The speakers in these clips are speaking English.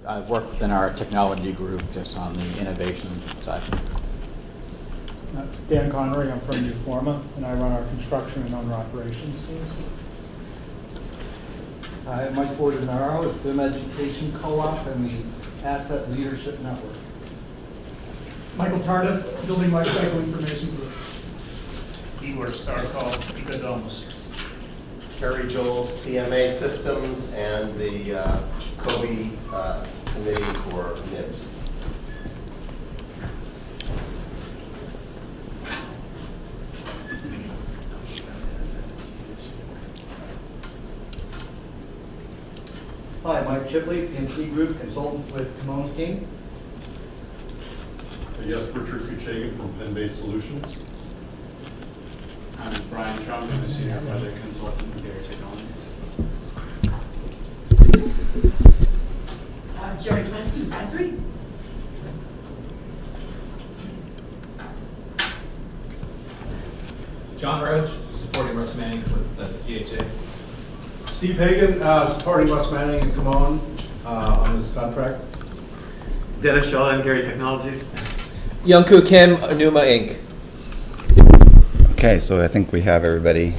I work within our technology group just on the innovation side. Dan Connery, I'm from Uforma, and I run our construction and owner operations teams. Hi, I'm Mike Fortinaro with BIM Education Co-op and the Asset Leadership Network. Michael Tardif, Building Lifecycle Information Group. Igor Starkov, Ecodomus. Kerry Joel's TMA Systems and the COBE Committee for NIBS. Hi, Mike Chipley, PMC Group, consultant with Camone's team. Yes, Richard Kuchagan from Pen-Based Solutions. I'm Brian Trump, I'm a senior project consultant with Dairy Technologies. Jerry Twansky, Advisory. John Roach, supporting Russ Manning with the DHA. Steve Hagan, supporting Russ Manning and Camone on this contract. Dennis Shaw and Gary Technologies. Youngkoo Kim, Onuma Inc. Okay, so I think we have everybody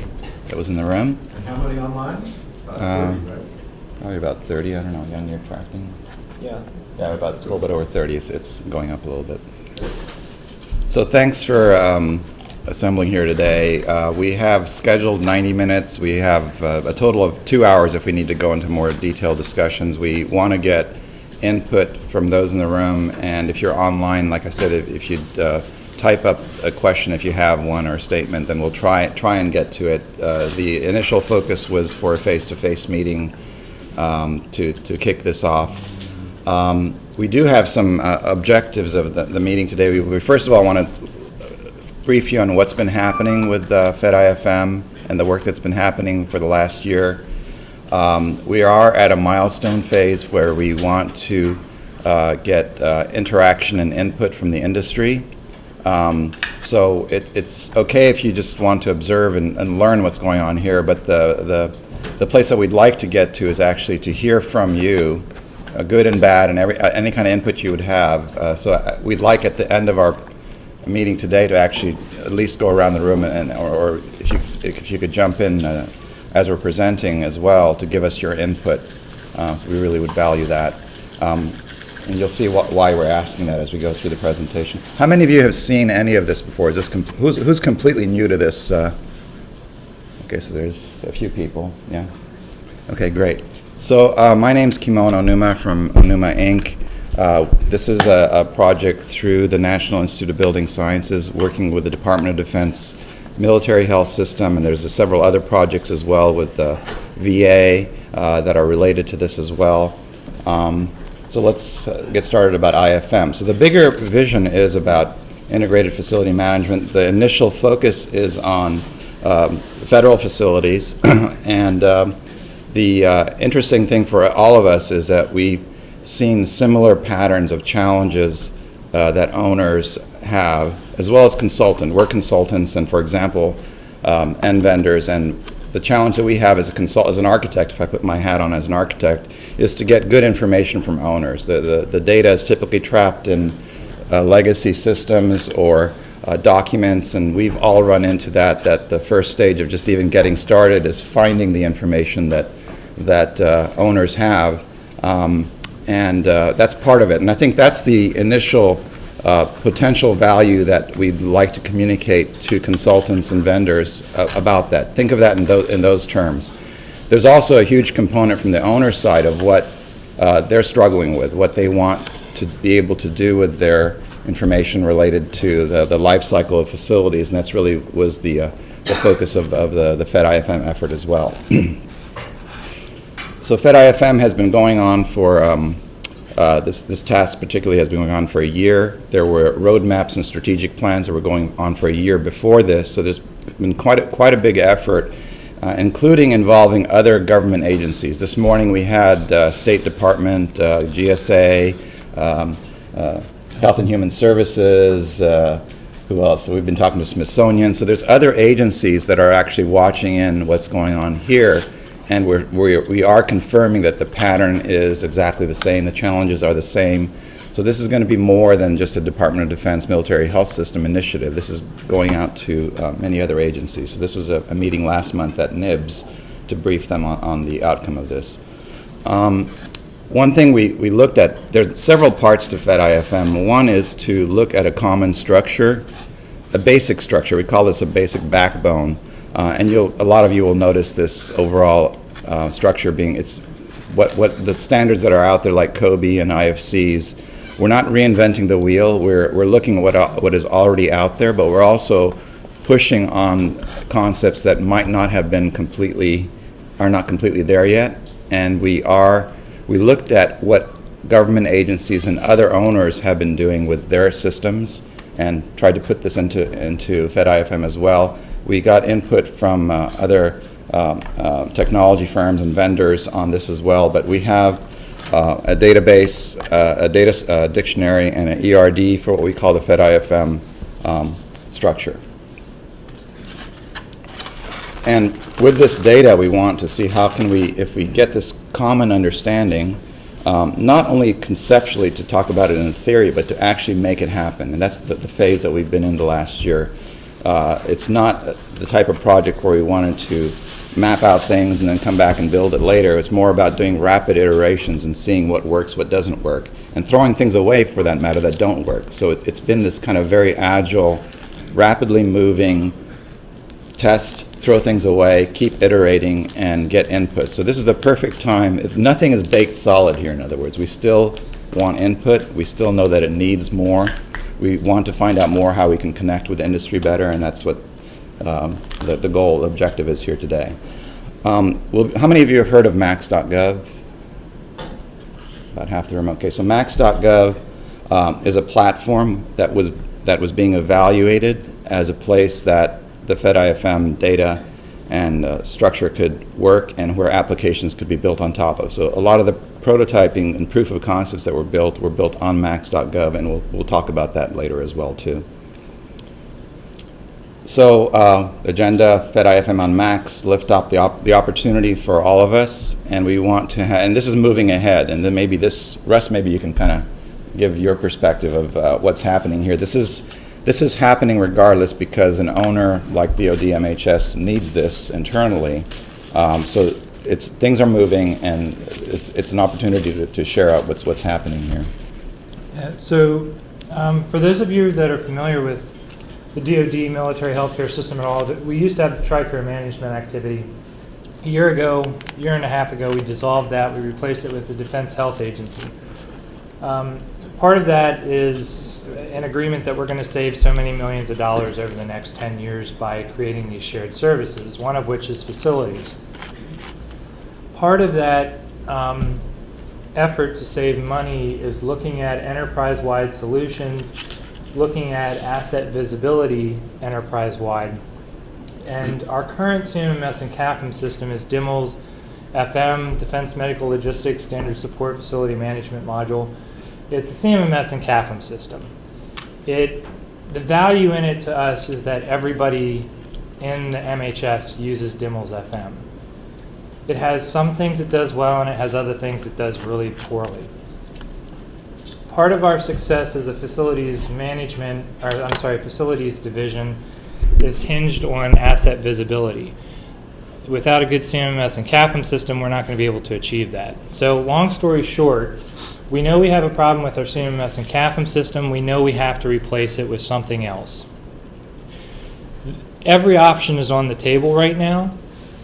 that was in the room. And how many online? About 30, right? Probably about 30, I don't know, Young, you're tracking? Yeah. Yeah, about a little bit over 30, so it's going up a little bit. So thanks for assembling here today. We have scheduled 90 minutes. We have a total of 2 hours if we need to go into more detailed discussions. We want to get input from those in the room, and if you're online, like I said, if you'd type up a question if you have one or a statement, then we'll try and get to it. The initial focus was for a face-to-face meeting to kick this off. We do have some objectives of the meeting today. We first of all want to brief you on what's been happening with FEDiFM and the work that's been happening for the last year. We are at a milestone phase where we want to get interaction and input from the industry. So it's okay if you just want to observe and learn what's going on here, but the place that we'd like to get to is actually to hear from you, good and bad, and any kind of input you would have. So we'd like at the end of our meeting today to actually at least go around the room or if you could jump in as we're presenting as well to give us your input. So we really would value that. And you'll see why we're asking that as we go through the presentation. How many of you have seen any of this before? Is this who's completely new to this? Okay, so there's a few people. Yeah. Okay, great. So my name's Kimon Onuma from Onuma Inc. This is a project through the National Institute of Building Sciences, working with the Department of Defense Military Health System, and there's several other projects as well with the VA that are related to this as well. So let's get started about IFM. So the bigger vision is about integrated facility management. The initial focus is on federal facilities, and the interesting thing for all of us is that we've seen similar patterns of challenges that owners have, as well as consultants. We're consultants, and for example, end vendors, and the challenge that we have as an architect, if I put my hat on as an architect, is to get good information from owners. The data is typically trapped in legacy systems or documents, and we've all run into that the first stage of just even getting started is finding the information that owners have, and that's part of it. And I think that's the initial potential value that we'd like to communicate to consultants and vendors about that. Think of that in those terms. There's also a huge component from the owner side of what they're struggling with, what they want to be able to do with their information related to the life cycle of facilities, and that's really was the focus of the FEDiFM effort as well. So FEDiFM has been going on for this task particularly has been going on for a year. There were roadmaps and strategic plans that were going on for a year before this, so there's been quite a big effort, including involving other government agencies. This morning we had State Department, GSA, Health and Human Services, who else? So we've been talking to Smithsonian. So there's other agencies that are actually watching in what's going on here and we are confirming that the pattern is exactly the same, the challenges are the same. So this is going to be more than just a Department of Defense military health system initiative. This is going out to many other agencies. So this was a meeting last month at NIBS to brief them on the outcome of this. One thing we looked at, there's several parts to FEDIFM. One is to look at a common structure, a basic structure. We call this a basic backbone. And a lot of you will notice this overall structure being, it's what the standards that are out there like COBE and IFCs. We're not reinventing the wheel. We're looking at what is already out there, but we're also pushing on concepts that might not have been are not completely there yet. And we looked at what government agencies and other owners have been doing with their systems and tried to put this into FEDIFM as well. We got input from other technology firms and vendors on this as well, but we have a database, a data dictionary, and an ERD for what we call the FEDIFM structure. And with this data, we want to see how can we, if we get this common understanding, not only conceptually to talk about it in theory, but to actually make it happen. And that's the phase that we've been in the last year. It's not the type of project where we wanted to map out things and then come back and build it later. It's more about doing rapid iterations and seeing what works, what doesn't work, and throwing things away, for that matter, that don't work. So it's been this kind of very agile, rapidly moving test, throw things away, keep iterating, and get input. So this is the perfect time. If nothing is baked solid here, in other words, we still want input. We still know that it needs more. We want to find out more how we can connect with industry better, and that's what the goal, the objective is here today. How many of you have heard of Max.gov? About half the room. Okay, so Max.gov is a platform that was being evaluated as a place that the FEDIFM data and structure could work, and where applications could be built on top of. So a lot of the prototyping and proof of concepts that were built on Max.gov, and we'll talk about that later as well too. So agenda, FEDIFM on Max, lift up the opportunity for all of us, and we want to and this is moving ahead, and then maybe Russ, maybe you can kind of give your perspective of what's happening here. This is happening regardless, because an owner like DoD MHS needs this internally. So things are moving, and it's an opportunity to share out what's happening here. Yeah, so for those of you that are familiar with the DoD military healthcare system at all, we used to have the TRICARE management activity. A year and a half ago, we dissolved that. We replaced it with the Defense Health Agency. Part of that is an agreement that we're going to save so many millions of dollars over the next 10 years by creating these shared services, one of which is facilities. Part of that effort to save money is looking at enterprise-wide solutions, looking at asset visibility enterprise-wide. And our current CMMS and CAFM system is DIMLS FM, Defense Medical Logistics Standard Support Facility Management Module. It's a CMMS and CAFM system. The value in it to us is that everybody in the MHS uses DIMLS FM. It has some things it does well, and it has other things it does really poorly. Part of our success as a facilities division is hinged on asset visibility. Without a good CMMS and CAFM system, we're not going to be able to achieve that. So long story short, we know we have a problem with our CMMS and CAFM system. We know we have to replace it with something else. Every option is on the table right now,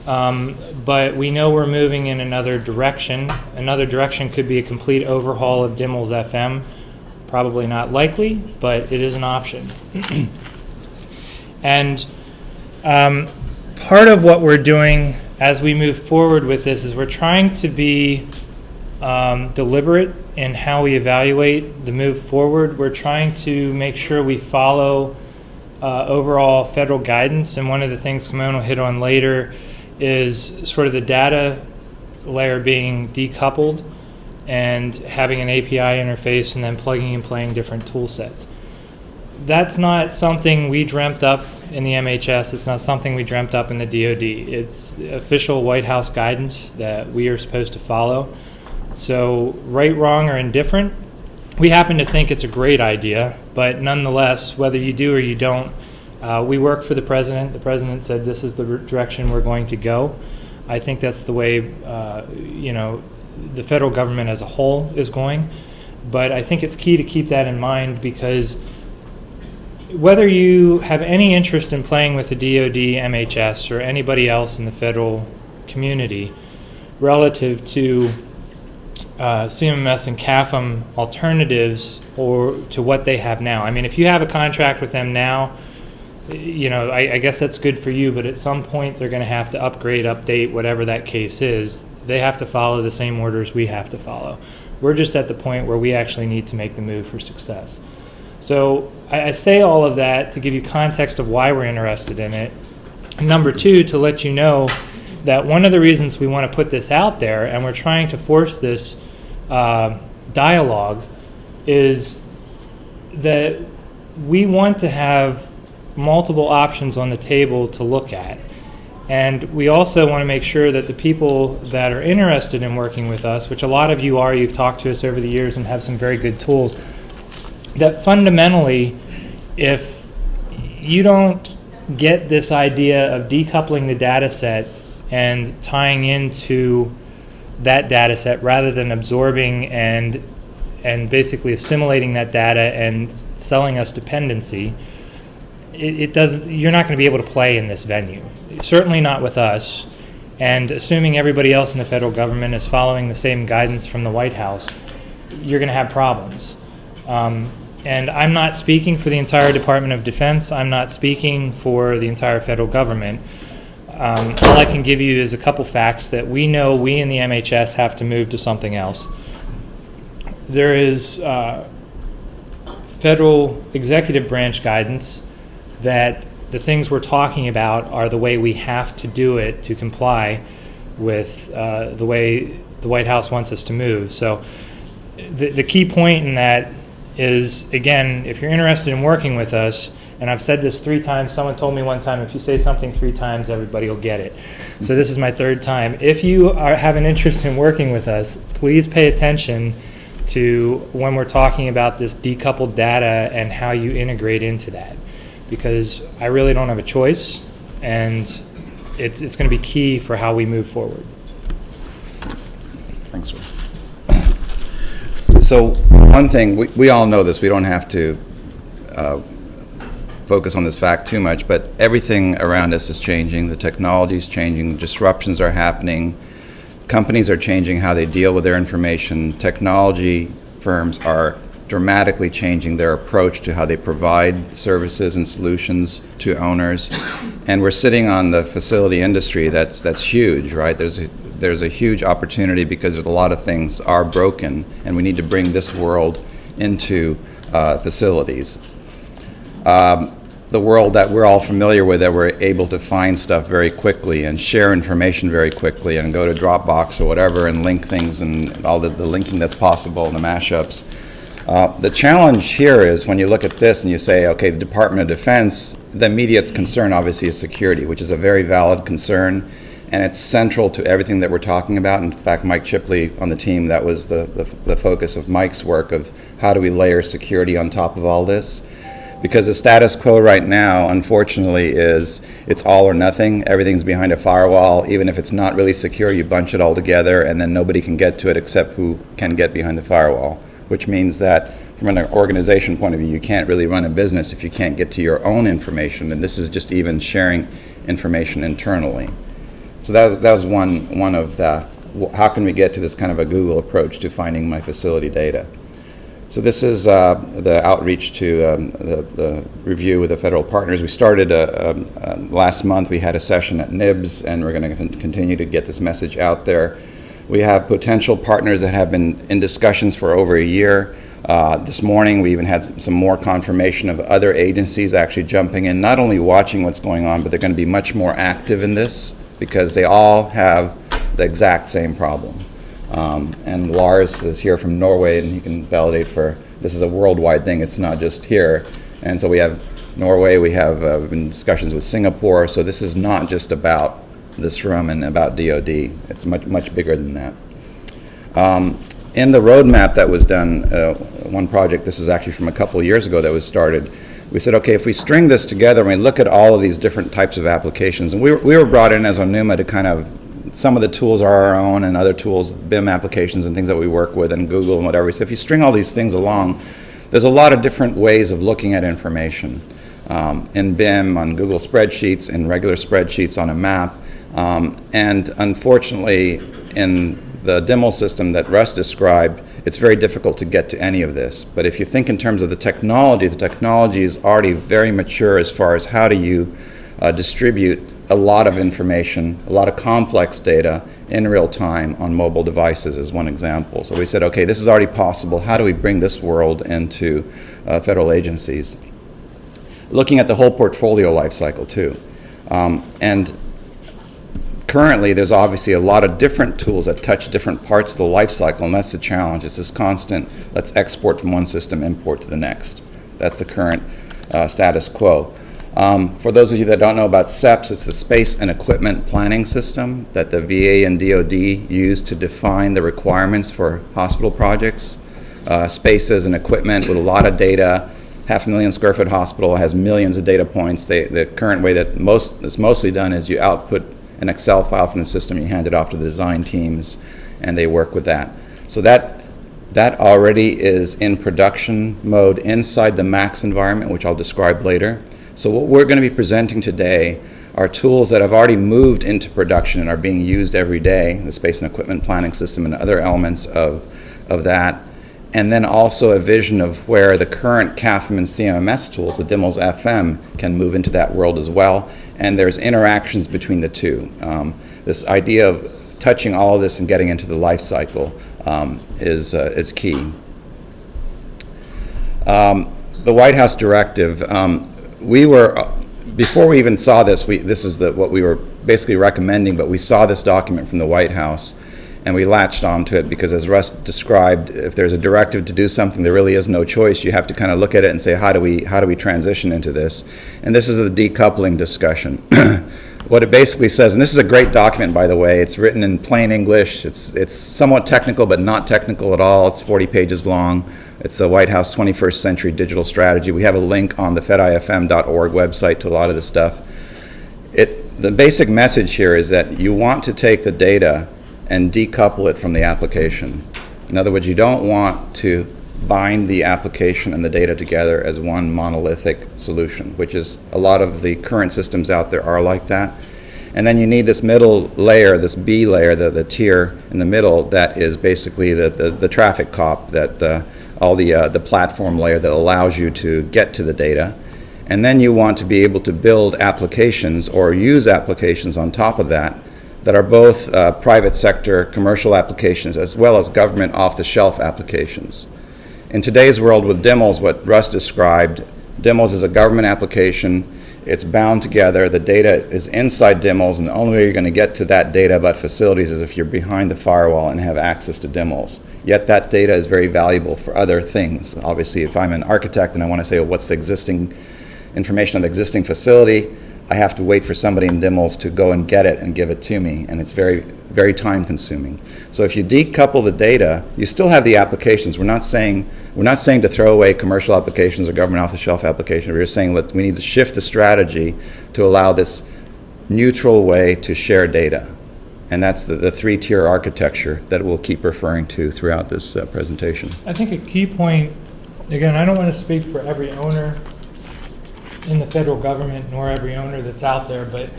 but we know we're moving in another direction. Another direction could be a complete overhaul of DIMLS FM. Probably not likely, but it is an option. And part of what we're doing as we move forward with this is we're trying to be deliberate in how we evaluate the move forward. We're trying to make sure we follow overall federal guidance, and one of the things Kimon will hit on later is sort of the data layer being decoupled and having an API interface and then plugging and playing different tool sets. That's not something we dreamt up in the MHS. It's not something we dreamt up in the DoD. It's official White House guidance that we are supposed to follow. So right, wrong, or indifferent, we happen to think it's a great idea, but nonetheless, whether you do or you don't, we work for the president. The president said this is the direction we're going to go. I think that's the way, the federal government as a whole is going. But I think it's key to keep that in mind, because whether you have any interest in playing with the DoD, MHS, or anybody else in the federal community relative to CMMS and CAFM alternatives or to what they have now. I mean, if you have a contract with them now, I guess that's good for you, but at some point they're going to have to upgrade, update, whatever that case is. They have to follow the same orders we have to follow. We're just at the point where we actually need to make the move for success. So I say all of that to give you context of why we're interested in it. And number two, to let you know that one of the reasons we want to put this out there, and we're trying to force this dialogue, is that we want to have multiple options on the table to look at. And we also want to make sure that the people that are interested in working with us, which a lot of you are, you've talked to us over the years and have some very good tools, that fundamentally, if you don't get this idea of decoupling the data set and tying into that data set rather than absorbing and basically assimilating that data and selling us dependency, you're not going to be able to play in this venue. Certainly not with us. And assuming everybody else in the federal government is following the same guidance from the White House, you're going to have problems. And I'm not speaking for the entire Department of Defense. I'm not speaking for the entire federal government. All I can give you is a couple facts that we know we in the MHS have to move to something else. There is federal executive branch guidance that the things we're talking about are the way we have to do it to comply with the way the White House wants us to move. So the key point in that is, again, if you're interested in working with us, and I've said this 3 times, someone told me one time, if you say something 3 times, everybody will get it. So this is my 3rd time. If you have an interest in working with us, please pay attention to when we're talking about this decoupled data and how you integrate into that. Because I really don't have a choice, and it's going to be key for how we move forward. Thanks, Ray. So one thing, we all know this, we don't have to focus on this fact too much, but everything around us is changing, the technology is changing, disruptions are happening, companies are changing how they deal with their information, technology firms are dramatically changing their approach to how they provide services and solutions to owners. And we're sitting on the facility industry that's huge, right? There's a huge opportunity because a lot of things are broken, and we need to bring this world into facilities. The world that we're all familiar with, that we're able to find stuff very quickly and share information very quickly and go to Dropbox or whatever and link things and all the linking that's possible and the mashups. The challenge here is when you look at this and you say, okay, the Department of Defense, the immediate concern obviously is security, which is a very valid concern, and it's central to everything that we're talking about. In fact, Mike Chipley on the team, that was the focus of Mike's work of how do we layer security on top of all this. Because the status quo right now, unfortunately, is it's all or nothing. Everything's behind a firewall. Even if it's not really secure, you bunch it all together, and then nobody can get to it except who can get behind the firewall, which means that from an organization point of view, you can't really run a business if you can't get to your own information, and this is just even sharing information internally. So that was one of the, how can we get to this kind of a Google approach to finding my facility data? So this is the outreach to the review with the federal partners. We started last month. We had a session at NIBS, and we're going to continue to get this message out there. We have potential partners that have been in discussions for over a year. This morning we even had some more confirmation of other agencies actually jumping in, not only watching what's going on, but they're going to be much more active in this because they all have the exact same problem. And Lars is here from Norway, and he can validate for this is a worldwide thing. It's not just here. And so we have Norway. We have we've been in discussions with Singapore. So this is not just about this room and about DoD. It's much bigger than that. In the roadmap that was done, one project, this is actually from a couple of years ago that was started, we said, okay, if we string this together and we look at all of these different types of applications, and we were brought in as ONUMA to kind of, some of the tools are our own and other tools, BIM applications and things that we work with and Google and whatever. So if you string all these things along, there's a lot of different ways of looking at information. In BIM, on Google spreadsheets, in regular spreadsheets, on a map. And unfortunately, in the DIML system that Russ described, it's very difficult to get to any of this. But if you think in terms of the technology is already very mature as far as how do you distribute a lot of information, a lot of complex data in real time on mobile devices as one example. So we said, okay, this is already possible. How do we bring this world into federal agencies? Looking at the whole portfolio life cycle too. And currently, there's obviously a lot of different tools that touch different parts of the life cycle, and that's the challenge. It's this constant, let's export from one system, import to the next. That's the current status quo. For those of you that don't know about SEPS, it's the Space and Equipment Planning System that the VA and DoD use to define the requirements for hospital projects. Spaces and equipment with a lot of data. 500,000 square foot hospital has millions of data points. The current way that it's mostly done is you output an Excel file from the system, you hand it off to the design teams, and they work with that. So that already is in production mode inside the Max environment, which I'll describe later. So what we're going to be presenting today are tools that have already moved into production and are being used every day, the Space and Equipment Planning System and other elements of that. And then also a vision of where the current CAFM and CMMS tools, the DIMLS FM, can move into that world as well. And there's interactions between the two. This idea of touching all of this and getting into the life cycle is key. The White House directive, before we even saw this, this is what we were basically recommending, but we saw this document from the White House. And we latched onto it because, as Russ described, if there's a directive to do something, there really is no choice. You have to kind of look at it and say, how do we transition into this? And this is the decoupling discussion. What it basically says, and this is a great document, by the way. It's written in plain English. It's somewhat technical, but not technical at all. It's 40 pages long. It's the White House 21st Century Digital Strategy. We have a link on the FEDiFM.org website to a lot of this stuff. The basic message here is that you want to take the data and decouple it from the application. In other words, you don't want to bind the application and the data together as one monolithic solution, which is a lot of the current systems out there are like that. And then you need this middle layer, this B layer, the tier in the middle, that is basically the traffic cop, that all the platform layer that allows you to get to the data. And then you want to be able to build applications or use applications on top of that are both private sector commercial applications as well as government off-the-shelf applications. In today's world with DIMLS, what Russ described, DIMLS is a government application. It's bound together. The data is inside DIMLS, and the only way you're going to get to that data about facilities is if you're behind the firewall and have access to DIMLS. Yet that data is very valuable for other things. Obviously, if I'm an architect and I want to say, well, what's the existing information on the existing facility, I have to wait for somebody in DIMLS to go and get it and give it to me, and it's very, very time consuming. So if you decouple the data, you still have the applications. We're not saying to throw away commercial applications or government off-the-shelf applications. We're saying that we need to shift the strategy to allow this neutral way to share data. And that's the three-tier architecture that we'll keep referring to throughout this presentation. I think a key point, again, I don't want to speak for every owner in the federal government nor every owner that's out there, but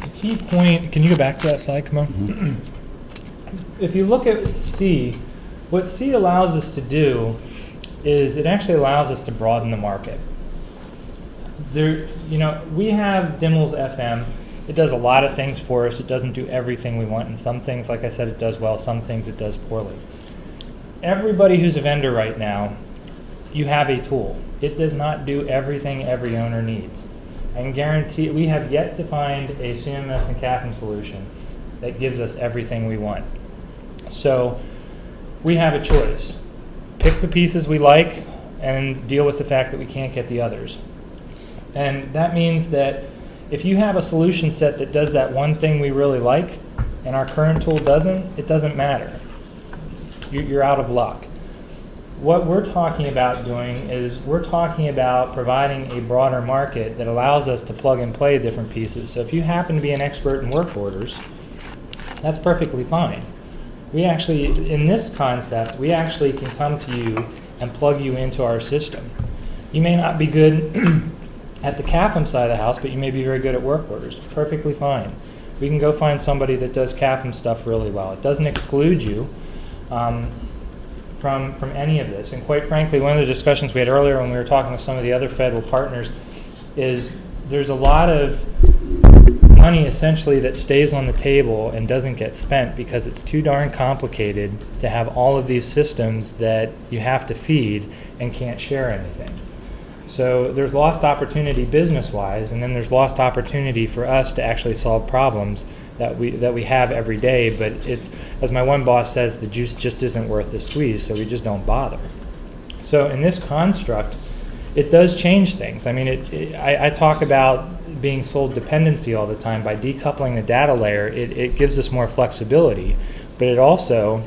the key point, can you go back to that slide, come on? Mm-hmm. If you look at C, what C allows us to do is it actually allows us to broaden the market. We have DIMLS FM. It does a lot of things for us. It doesn't do everything we want, and some things, like I said, it does well, some things it does poorly. Everybody who's a vendor right now, you have a tool. It does not do everything every owner needs. I can guarantee we have yet to find a CMS and CAFM solution that gives us everything we want. So we have a choice. Pick the pieces we like and deal with the fact that we can't get the others. And that means that if you have a solution set that does that one thing we really like, and our current tool doesn't, it doesn't matter. You're out of luck. What we're talking about doing is we're talking about providing a broader market that allows us to plug and play different pieces. So if you happen to be an expert in work orders, that's perfectly fine. We actually, in this concept, we actually can come to you and plug you into our system. You may not be good at the CAFM side of the house, but you may be very good at work orders. Perfectly fine. We can go find somebody that does CAFM stuff really well. It doesn't exclude you from any of this. And quite frankly, one of the discussions we had earlier when we were talking with some of the other federal partners is there's a lot of money essentially that stays on the table and doesn't get spent because it's too darn complicated to have all of these systems that you have to feed and can't share anything. So there's lost opportunity business-wise, and then there's lost opportunity for us to actually solve problems that we have every day, but it's, as my one boss says, the juice just isn't worth the squeeze, so we just don't bother. So in this construct, it does change things. I mean, I talk about being sold dependency all the time. By decoupling the data layer, it gives us more flexibility, but it also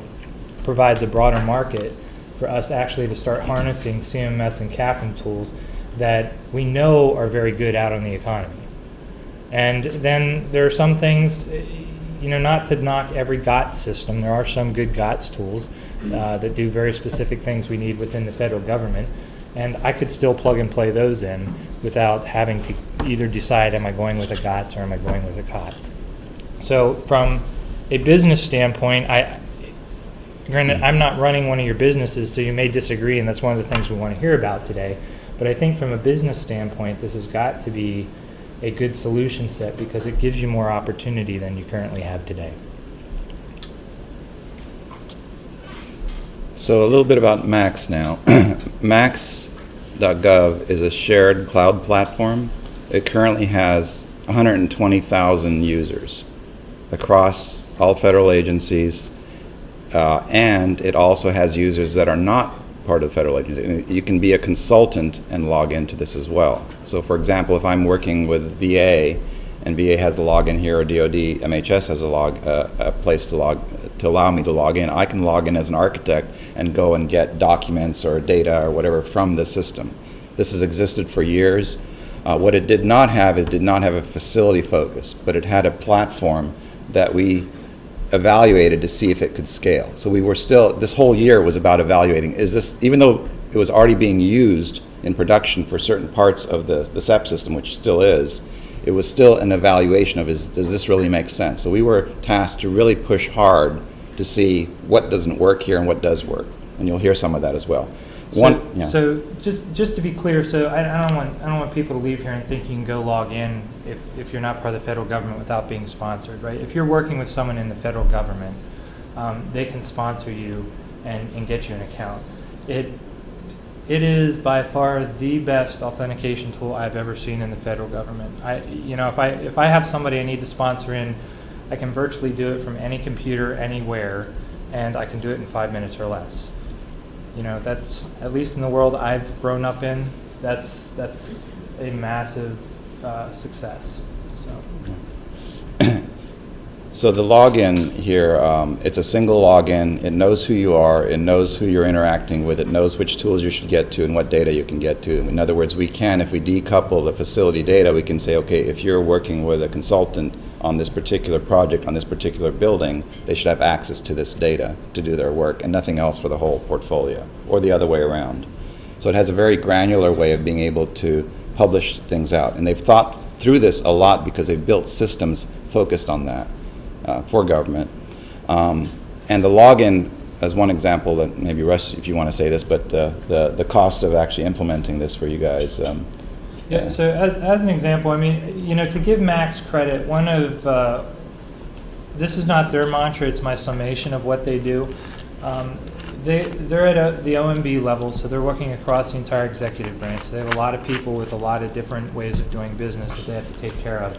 provides a broader market for us actually to start harnessing CMS and CAFM tools that we know are very good out on the economy. And then there are some things, you know, not to knock every GOTS system. There are some good GOTS tools that do very specific things we need within the federal government. And I could still plug and play those in without having to either decide, am I going with a GOTS or am I going with a COTS? So from a business standpoint, granted, I'm not running one of your businesses, so you may disagree, and that's one of the things we want to hear about today. But I think from a business standpoint, this has got to be a good solution set because it gives you more opportunity than you currently have today. So a little bit about Max now. Max.gov is a shared cloud platform. It currently has 120,000 users across all federal agencies, and it also has users that are not part of the federal agency. You can be a consultant and log into this as well. So for example, if I'm working with VA and VA has a login here, or DoD, MHS has a place to allow me to log in, I can log in as an architect and go and get documents or data or whatever from the system. This has existed for years. What it did not have, it did not have a facility focus, but it had a platform that we evaluated to see if it could scale. So we were still, this whole year was about evaluating, is this, even though it was already being used in production for certain parts of the SEPS system, which still is, it was still an evaluation of, does this really make sense? So we were tasked to really push hard to see what doesn't work here and what does work. And you'll hear some of that as well. So just to be clear, so I don't want people to leave here and think you can go log in if you're not part of the federal government without being sponsored, right? If you're working with someone in the federal government, they can sponsor you and get you an account. It is by far the best authentication tool I've ever seen in the federal government. If I have somebody I need to sponsor in, I can virtually do it from any computer anywhere, and I can do it in 5 minutes or less. You know, that's, at least in the world I've grown up in, that's a massive success. So the login here, it's a single login. It knows who you are. It knows who you're interacting with. It knows which tools you should get to and what data you can get to. In other words, we can, if we decouple the facility data, we can say, okay, if you're working with a consultant on this particular project, on this particular building, they should have access to this data to do their work and nothing else for the whole portfolio, or the other way around. So it has a very granular way of being able to publish things out. And they've thought through this a lot because they've built systems focused on that. For government. And the login, as one example, that maybe Russ, if you want to say this, but the cost of actually implementing this for you guys. Yeah, so as an example, I mean, you know, to give Max credit, one of, this is not their mantra, it's my summation of what they do. They're at the OMB level, so they're working across the entire executive branch. So they have a lot of people with a lot of different ways of doing business that they have to take care of.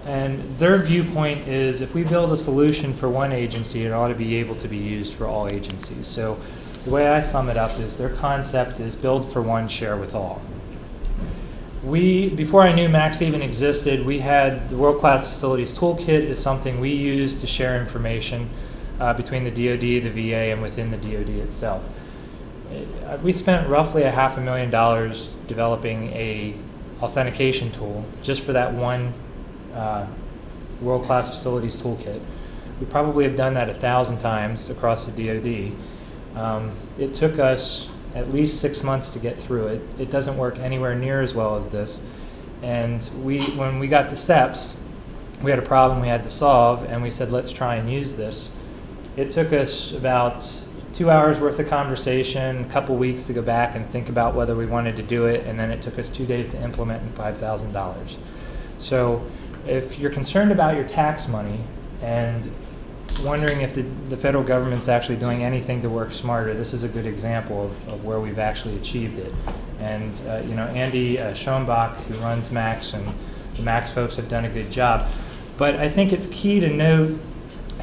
And their viewpoint is if we build a solution for one agency, it ought to be able to be used for all agencies. So the way I sum it up is their concept is build for one, share with all. before I knew Max even existed, we had the World Class Facilities Toolkit is something we use to share information between the DoD, the VA, and within the DoD itself. We spent roughly $500,000 developing a authentication tool just for that one World Class Facilities Toolkit. We probably have done that 1,000 times across the DoD. It took us at least 6 months to get through it. It doesn't work anywhere near as well as this. And when we got to SEPS, we had a problem we had to solve, and we said, let's try and use this. It took us about 2 hours worth of conversation, a couple weeks to go back and think about whether we wanted to do it, and then it took us 2 days to implement and $5,000. So if you're concerned about your tax money and wondering if the federal government's actually doing anything to work smarter, this is a good example of where we've actually achieved it. And Andy Schoenbach, who runs Max, and the Max folks have done a good job. But I think it's key to note,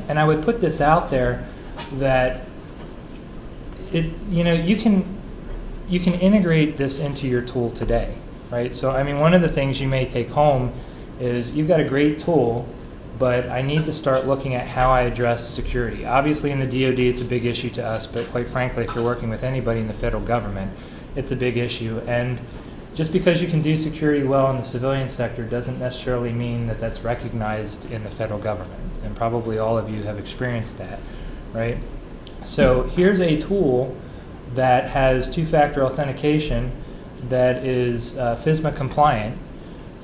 and I would put this out there, that you can integrate this into your tool today, right? So I mean, one of the things you may take home is you've got a great tool, but I need to start looking at how I address security. Obviously in the DoD it's a big issue to us, but quite frankly, if you're working with anybody in the federal government, it's a big issue. And just because you can do security well in the civilian sector doesn't necessarily mean that that's recognized in the federal government. And probably all of you have experienced that, right? So here's a tool that has two-factor authentication that is FISMA compliant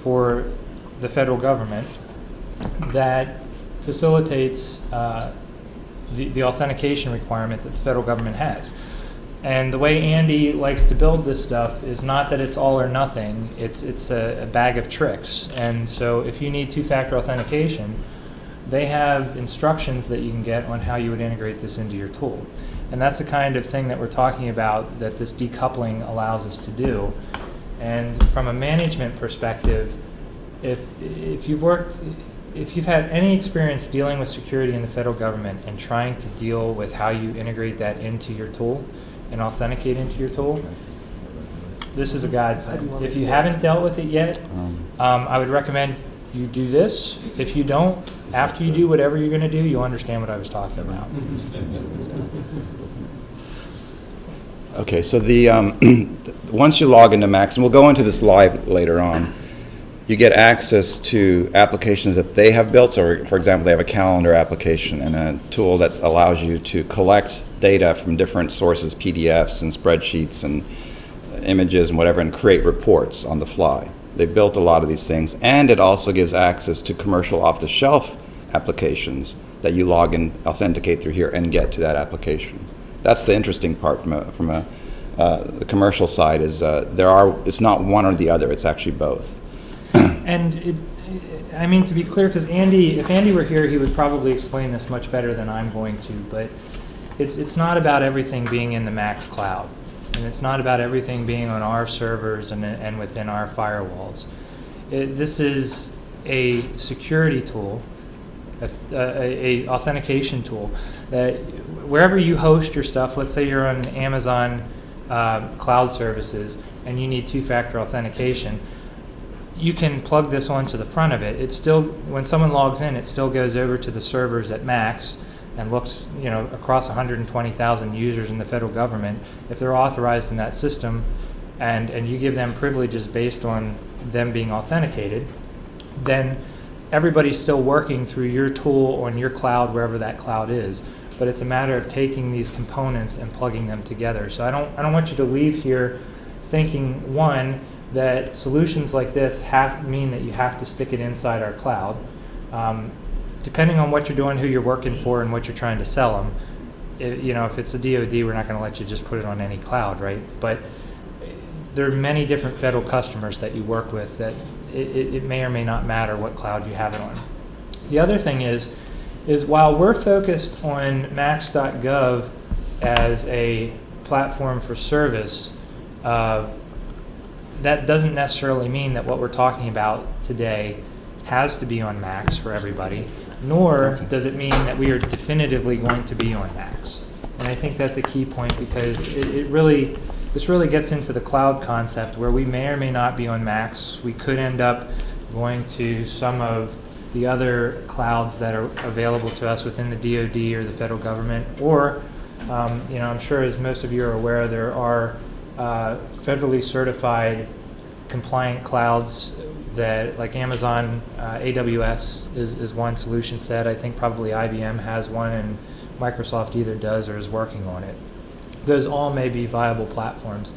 for the federal government, that facilitates the authentication requirement that the federal government has. And the way Andy likes to build this stuff is not that it's all or nothing, it's a bag of tricks. And so if you need two-factor authentication, they have instructions that you can get on how you would integrate this into your tool. And that's the kind of thing that we're talking about that this decoupling allows us to do. And from a management perspective, if you've had any experience dealing with security in the federal government and trying to deal with how you integrate that into your tool and authenticate into your tool, this is a godsend. If you haven't dealt with it yet, I would recommend you do this. If you don't, after you do whatever you're going to do, you'll understand what I was talking about. Okay, so once you log into Max, and we'll go into this live later on, you get access to applications that they have built. So, for example, they have a calendar application and a tool that allows you to collect data from different sources, PDFs and spreadsheets and images and whatever, and create reports on the fly. They've built a lot of these things, and it also gives access to commercial off-the-shelf applications that you log in, authenticate through here, and get to that application. That's the interesting part from the commercial side is it's not one or the other, it's actually both. And I mean, to be clear, because if Andy were here, he would probably explain this much better than I'm going to, but it's not about everything being in the Max cloud. And it's not about everything being on our servers and within our firewalls. This is a security tool, a authentication tool, that wherever you host your stuff, let's say you're on Amazon cloud services and you need two-factor authentication, you can plug this onto the front of it. It still, when someone logs in, it still goes over to the servers at Max and looks, across 120,000 users in the federal government. If they're authorized in that system, and you give them privileges based on them being authenticated, then everybody's still working through your tool on your cloud, wherever that cloud is. But it's a matter of taking these components and plugging them together. So I don't want you to leave here thinking, one, that solutions like this mean that you have to stick it inside our cloud. Depending on what you're doing, who you're working for, and what you're trying to sell them, if it's a DoD, we're not going to let you just put it on any cloud, right? But there are many different federal customers that you work with that it may or may not matter what cloud you have it on. The other thing is while we're focused on max.gov as a platform for service, that doesn't necessarily mean that what we're talking about today has to be on Max for everybody, nor does it mean that we are definitively going to be on Max. And I think that's a key point, because it really this really gets into the cloud concept where we may or may not be on Max. We could end up going to some of the other clouds that are available to us within the DoD or the federal government, or I'm sure as most of you are aware, there are federally certified compliant clouds that, like Amazon AWS is one solution set. I think probably IBM has one, and Microsoft either does or is working on it. Those all may be viable platforms.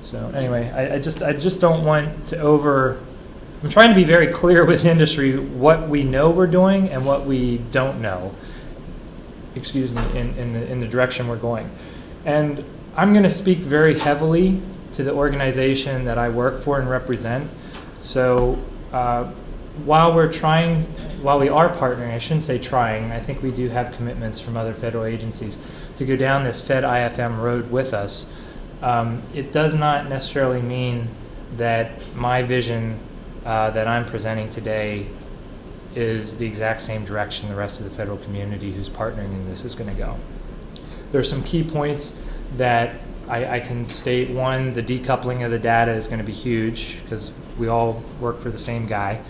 So anyway, I just don't want to I'm trying to be very clear with industry what we know we're doing and what we don't know, in the direction we're going. And I'm going to speak very heavily to the organization that I work for and represent. So while we are partnering, I shouldn't say trying, I think we do have commitments from other federal agencies to go down this FEDIFM road with us. It does not necessarily mean that my vision that I'm presenting today is the exact same direction the rest of the federal community who's partnering in this is going to go. There are some key points that I can state. One, the decoupling of the data is going to be huge because we all work for the same guy,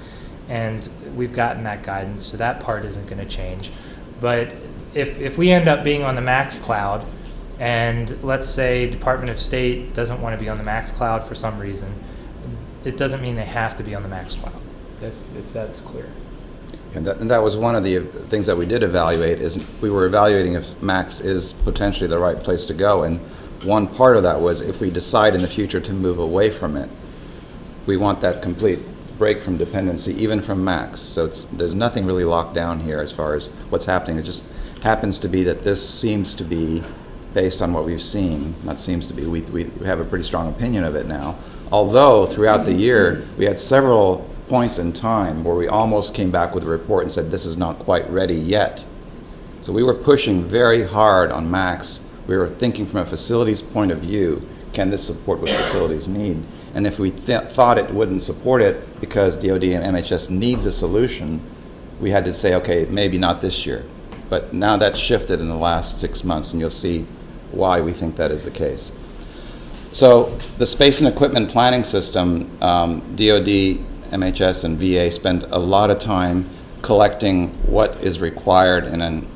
and we've gotten that guidance, so that part isn't going to change. But if we end up being on the Max Cloud, and let's say Department of State doesn't want to be on the Max Cloud for some reason, it doesn't mean they have to be on the Max Cloud, if that's clear. And that was one of the things that we did evaluate, is we were evaluating if Max is potentially the right place to go. And one part of that was if we decide in the future to move away from it, we want that complete break from dependency, even from Max. So there's nothing really locked down here as far as what's happening. It just happens to be that this seems to be, based on what we've seen, not seems to be, we have a pretty strong opinion of it now. Although throughout the year, we had several points in time where we almost came back with a report and said this is not quite ready yet. So we were pushing very hard on Max. We were thinking from a facilities point of view, can this support what facilities need? And if we thought it wouldn't support it because DoD and MHS needs a solution, we had to say, okay, maybe not this year. But now that's shifted in the last 6 months, and you'll see why we think that is the case. So the space and equipment planning system, DoD, MHS, and VA spend a lot of time collecting what is required in an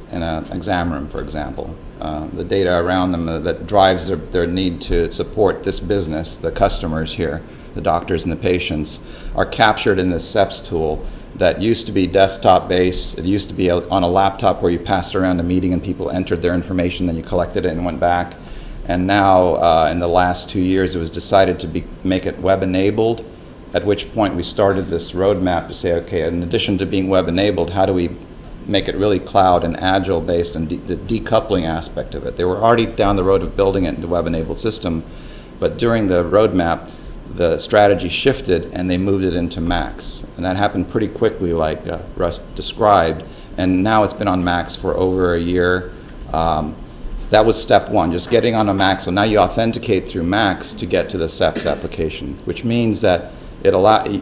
exam room, for example. The data around them that drives their need to support this business, the customers here, the doctors and the patients, are captured in this SEPS tool that used to be desktop-based. It used to be on a laptop where you passed around a meeting and people entered their information, then you collected it and went back. And now, in the last 2 years, it was decided to make it web-enabled, at which point we started this roadmap to say, okay, in addition to being web-enabled, how do we make it really cloud and agile-based, and the decoupling aspect of it. They were already down the road of building it into a web-enabled system, but during the roadmap, the strategy shifted and they moved it into Max. And that happened pretty quickly, like Russ described, and now it's been on Max for over a year. That was step one, just getting on a Max. So now you authenticate through Max to get to the SEPS application, which means that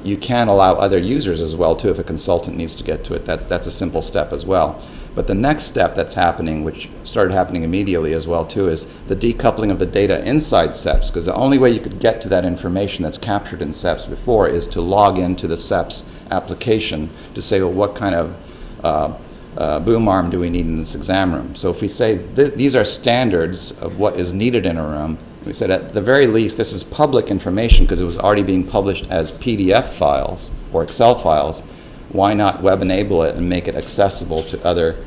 you can allow other users as well too if a consultant needs to get to it. That's a simple step as well. But the next step that's happening, which started happening immediately as well too, is the decoupling of the data inside SEPS, because the only way you could get to that information that's captured in SEPS before is to log into the SEPS application to say, well, what kind of boom arm do we need in this exam room? So if we say these are standards of what is needed in a room, we said at the very least this is public information because it was already being published as PDF files or Excel files. Why not web enable it and make it accessible to other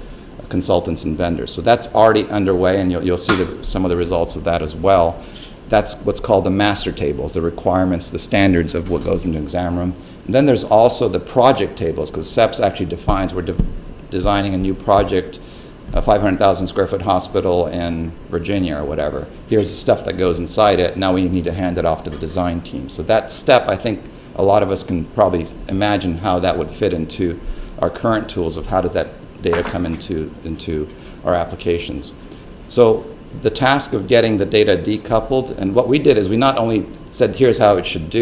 consultants and vendors? So that's already underway, and you'll see some of the results of that as well. That's what's called the master tables, the requirements, the standards of what goes into an exam room. And then there's also the project tables, because SEPS actually defines we're designing a new project, a 500,000 square foot hospital in Virginia or whatever. Here's the stuff that goes inside it. Now we need to hand it off to the design team. So that step, I think a lot of us can probably imagine how that would fit into our current tools of how does that data come into our applications. So the task of getting the data decoupled, and what we did is we not only said here's how it should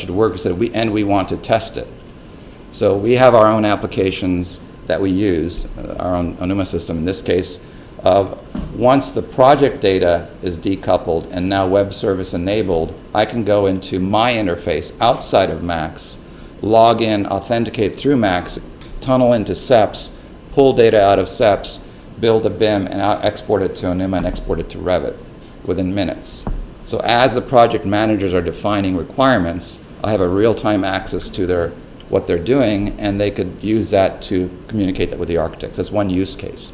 work, we said we want to test it. So we have our own applications that we used, our own Onuma system. In this case, Once the project data is decoupled and now web service enabled, I can go into my interface outside of Max, log in, authenticate through Max, tunnel into SEPS, pull data out of SEPS, build a BIM, and export it to Onuma and export it to Revit within minutes. So as the project managers are defining requirements, I have a real-time access to what they're doing, and they could use that to communicate that with the architects. That's one use case.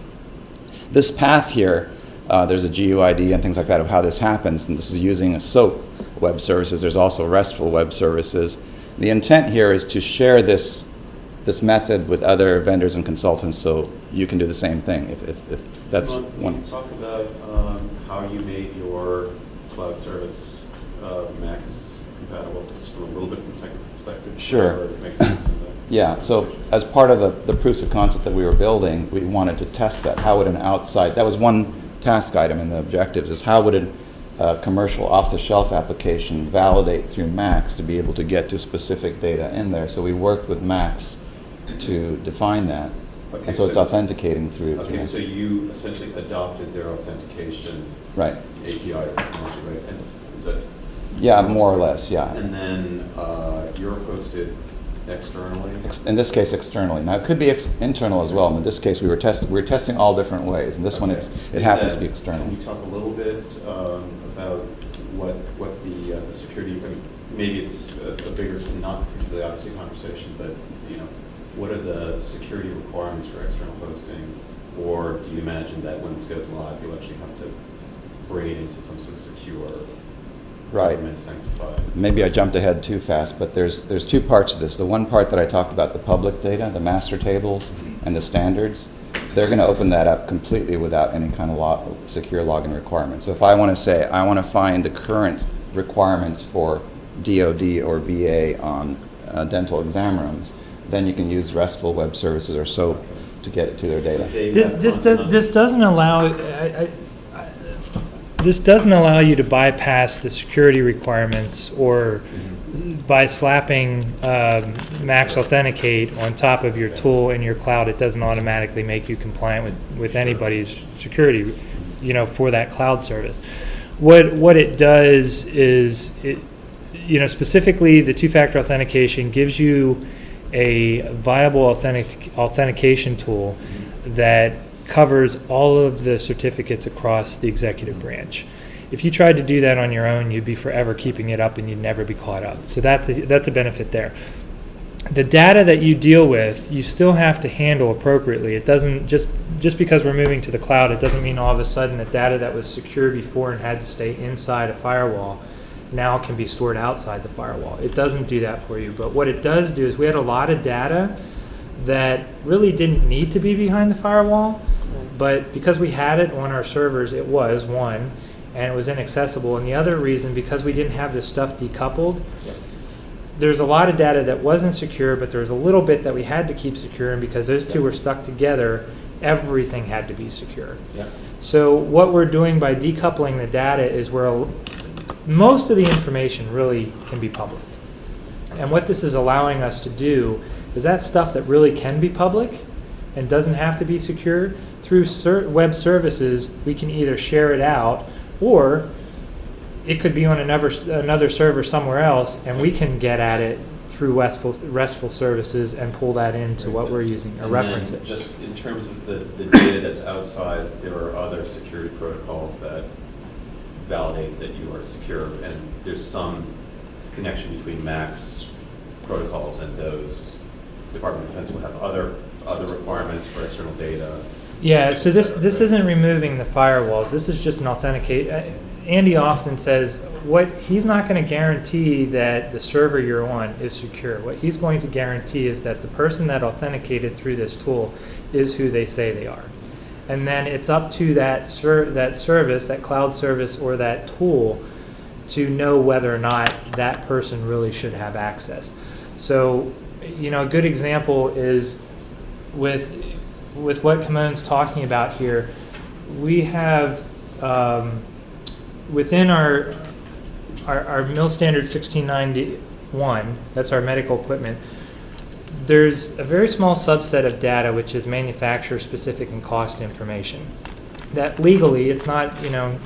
This path here, there's a GUID and things like that of how this happens, and this is using a SOAP web services. There's also RESTful web services. The intent here is to share this method with other vendors and consultants so you can do the same thing. If that's one. Can you talk about how you made your cloud service Max compatible, just from a little bit from a technical perspective? Sure. It makes sense in the Yeah, so as part of the proofs of concept that we were building, we wanted to test that. How would an outside, that was one task item in the objectives, is how would a commercial off-the-shelf application validate through Max to be able to get to specific data in there. So we worked with Max to define that. Okay, and so it's authenticating through. Okay, so you essentially adopted their authentication right. API or technology, right? And is that? Yeah, more or less, yeah. And then you're hosted externally? In this case, externally. Now, it could be internal as well. And in this case, we were testing all different ways. And this one, it happens to be external. Can you talk a little bit about what the security? I mean, maybe it's a bigger, not particularly obviously conversation, but what are the security requirements for external hosting? Or do you imagine that when this goes live, you'll actually have to bring it into some sort of secure? Right. Sanctified. Maybe I jumped ahead too fast, but there's two parts to this. The one part that I talked about, the public data, the master tables, and the standards, they're going to open that up completely without any kind of secure login requirements. So if I want to say, I want to find the current requirements for DoD or VA on dental exam rooms, then you can use RESTful web services or SOAP to get it to their data. This doesn't allow. This doesn't allow you to bypass the security requirements, or by slapping Max Authenticate on top of your tool in your cloud, it doesn't automatically make you compliant with anybody's security, for that cloud service. What it does is, specifically the two-factor authentication gives you a viable authentication tool that covers all of the certificates across the executive branch. If you tried to do that on your own, you'd be forever keeping it up and you'd never be caught up. So that's a benefit there. The data that you deal with, you still have to handle appropriately. It doesn't just because we're moving to the cloud, it doesn't mean all of a sudden that data that was secure before and had to stay inside a firewall now can be stored outside the firewall. It doesn't do that for you. But what it does do is we had a lot of data that really didn't need to be behind the firewall, but because we had it on our servers, it was one, and it was inaccessible. And the other reason, because we didn't have this stuff decoupled, there's a lot of data that wasn't secure, but there was a little bit that we had to keep secure, and because those two were stuck together, everything had to be secure. Yeah. So what we're doing by decoupling the data is where most of the information really can be public. And what this is allowing us to do is that stuff that really can be public and doesn't have to be secure, through web services, we can either share it out, or it could be on another server somewhere else, and we can get at it through RESTful services and pull that into what we're using or reference it. Just in terms of the data that's outside, there are other security protocols that validate that you are secure, and there's some connection between Max protocols and those. Department of Defense will have other requirements for external data. Yeah, so this isn't removing the firewalls. This is just an authenticate. Andy often says he's not going to guarantee that the server you're on is secure. What he's going to guarantee is that the person that authenticated through this tool is who they say they are. And then it's up to that service, that cloud service or that tool, to know whether or not that person really should have access. So, a good example is with what Kamon's talking about here. We have within our MIL standard 1691, that's our medical equipment, there's a very small subset of data which is manufacturer specific and cost information. that legally, it's not, the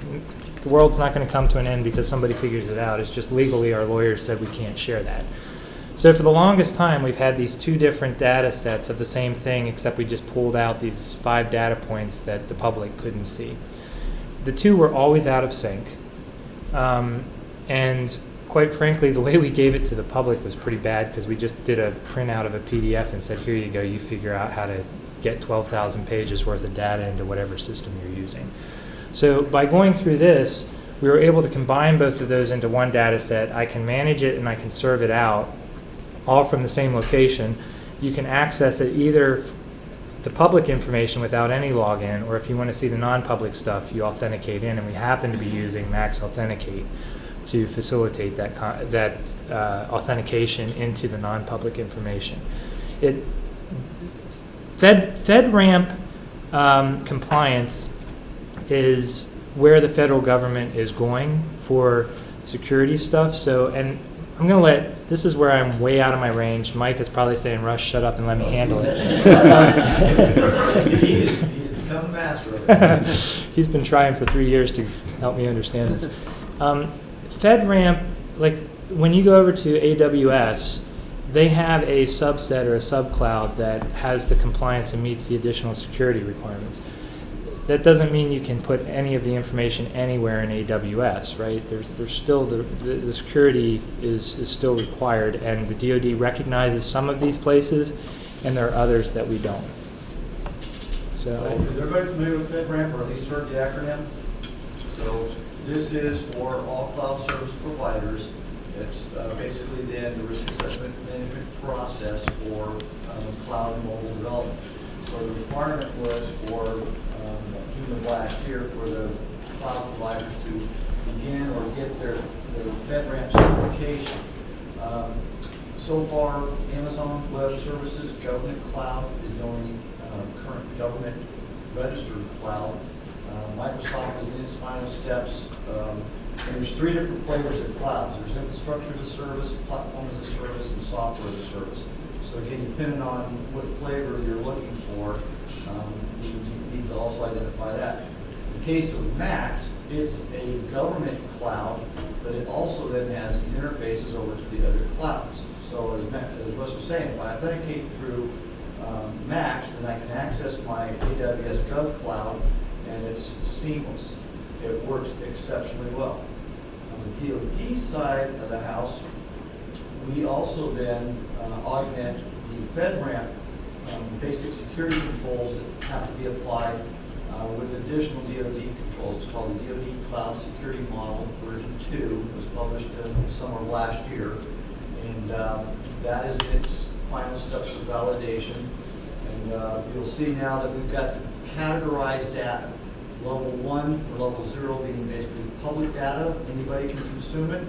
world's not going to come to an end because somebody figures it out. It's just legally our lawyers said we can't share that. So for the longest time, we've had these two different data sets of the same thing, except we just pulled out these 5 data points that the public couldn't see. The two were always out of sync. And quite frankly, the way we gave it to the public was pretty bad because we just did a printout of a PDF and said, here you go, you figure out how to get 12,000 pages worth of data into whatever system you're using. So by going through this, we were able to combine both of those into one data set. I can manage it and I can serve it out all from the same location. You can access it either the public information without any login, or if you want to see the non-public stuff, you authenticate in, and we happen to be using Max Authenticate to facilitate that authentication into the non-public information. FedRAMP compliance is where the federal government is going for security stuff. So, and I'm going to this is where I'm way out of my range. Mike is probably saying, Rush, shut up and let me handle it. He's become master of it. He's been trying for 3 years to help me understand this. FedRAMP, like when you go over to AWS, they have a subset or a subcloud that has the compliance and meets the additional security requirements. That doesn't mean you can put any of the information anywhere in AWS, right? There's still the security is still required, and the DoD recognizes some of these places, and there are others that we don't. So is everybody familiar with FedRAMP, or at least heard the acronym? So this is for all cloud service providers. It's basically then the risk assessment management process for cloud and mobile development. So the requirement was for June of last year for the cloud providers to begin or get their FedRAMP certification. So far, Amazon Web Services Government Cloud is the only current government registered cloud. Microsoft is in its final steps. And there's 3 different flavors of clouds. There's infrastructure as a service, platform as a service, and software as a service. So again, depending on what flavor you're looking for, you need to also identify that. In the case of Max, it's a government cloud, but it also then has these interfaces over to the other clouds. So as Wes was saying, if I authenticate through Max, then I can access my AWS Gov cloud, and it's seamless. It works exceptionally well. On the DoD side of the house, we also then augment the FedRAMP basic security controls that have to be applied with additional DoD controls. It's called the DoD Cloud Security Model version 2. It was published in summer of last year. And that is in its final steps of validation. And you'll see now that we've got categorized data. Level 1 or level 0 being basically public data, anybody can consume it.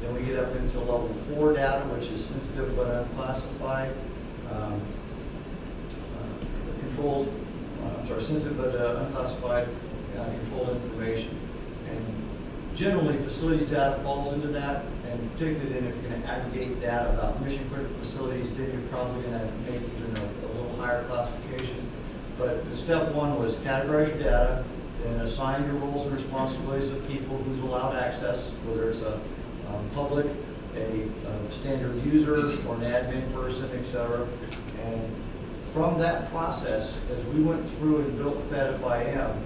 Then we get up into level 4 data, which is sensitive but unclassified, sensitive but unclassified controlled information. And generally, facilities data falls into that, and particularly then if you're going to aggregate data about mission critical facilities, then you're probably going to make even a little higher classification. But the step 1 was categorize your data, then assign your roles and responsibilities of people who's allowed access, whether it's a public, a standard user, or an admin person, etc. And from that process, as we went through and built FEDiFM,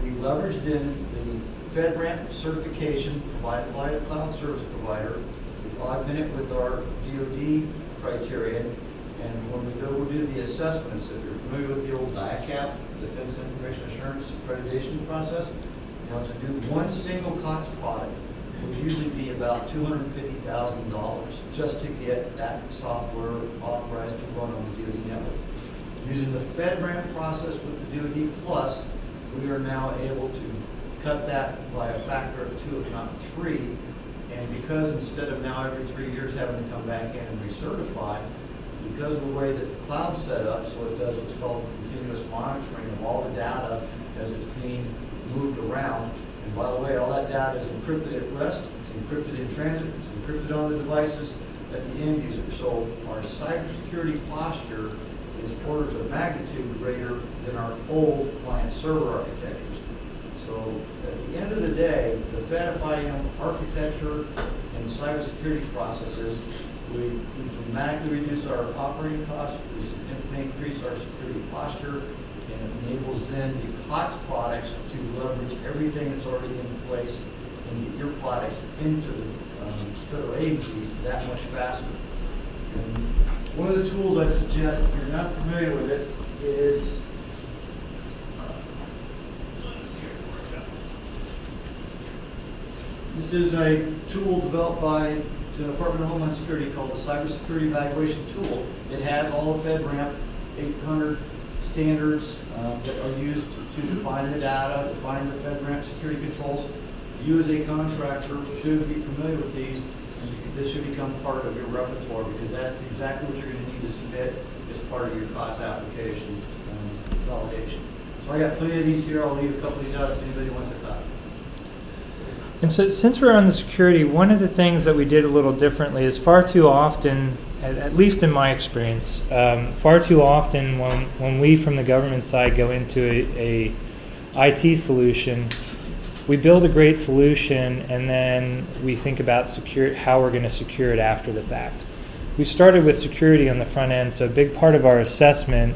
we leveraged in the FedRAMP certification provided by a cloud service provider. We augmented it with our DoD criteria. And when we go do the assessments, if you're familiar with the old DIACAP, Defense Information Assurance Accreditation process, to do one single COTS product would usually be about $250,000 just to get that software authorized to run on the DoD network. Using the FedRAMP process with the DoD Plus, we are now able to cut that by a factor of 2, if not 3. And because instead of now every 3 years having to come back in and recertify, because of the way that the cloud's set up, so it does what's called continuous monitoring of all the data as it's being moved around. And by the way, all that data is encrypted at rest, it's encrypted in transit, it's encrypted on the devices at the end user. So our cybersecurity posture is orders of magnitude greater than our old client-server architectures. So at the end of the day, the FEDiFM architecture and cybersecurity processes, we dramatically reduce our operating costs, we significantly increase our security posture, and it enables then the COTS products to leverage everything that's already in place and get your products into the federal agencies that much faster. And one of the tools I'd suggest, if you're not familiar with it, is this is a tool developed by the Department of Homeland Security called the Cybersecurity Evaluation Tool. It has all the FedRAMP 800 standards that are used to define the data, define the FedRAMP security controls. You as a contractor should be familiar with these, and this should become part of your repertoire because that's exactly what you're going to need to submit as part of your COTS application validation. So I got plenty of these here. I'll leave a couple of these out if anybody wants to copy. And so since we're on the security, one of the things that we did a little differently is far too often, at least in my experience, far too often when we from the government side go into a IT solution, we build a great solution and then we think about how we're going to secure it after the fact. We started with security on the front end, so a big part of our assessment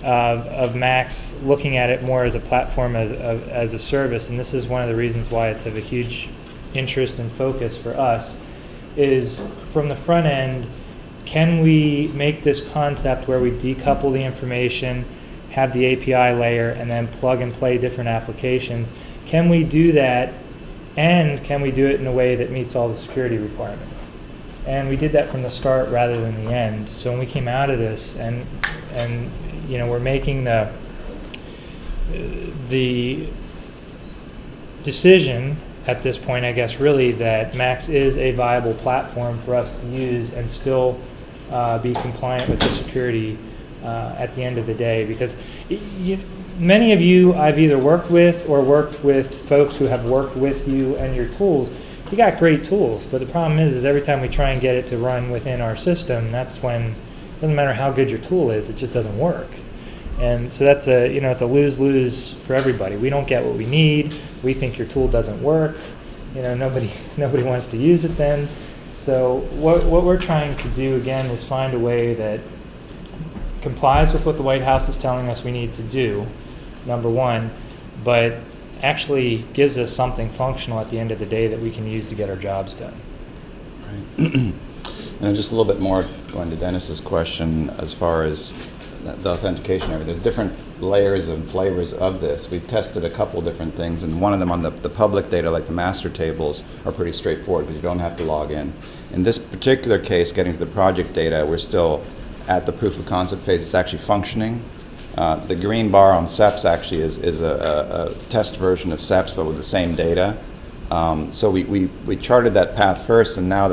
of Max, looking at it more as a platform as a service, and this is one of the reasons why it's of a huge interest and focus for us, is from the front end, can we make this concept where we decouple the information, have the API layer, and then plug and play different applications? Can we do that, and can we do it in a way that meets all the security requirements? And we did that from the start rather than the end. So when we came out of this, and you know, we're making the decision at this point, I guess, really, that Max is a viable platform for us to use and still be compliant with the security at the end of the day. Because many of you I've either worked with or worked with folks who have worked with you and your tools. You got great tools, but the problem is every time we try and get it to run within our system, that's when it doesn't matter how good your tool is, it just doesn't work. And so that's it's a lose-lose for everybody. We don't get what we need. We think your tool doesn't work. Nobody wants to use it then. So what we're trying to do again is find a way that complies with what the White House is telling us we need to do, number one, but actually gives us something functional at the end of the day that we can use to get our jobs done. Right. And just a little bit more going to Dennis's question as far as the authentication area. There's different layers and flavors of this. We've tested a couple different things, and one of them on the public data, like the master tables, are pretty straightforward because you don't have to log in. In this particular case, getting to the project data, we're still at the proof of concept phase. It's actually functioning. The green bar on SEPS actually is a test version of SEPS, but with the same data. So we charted that path first, and now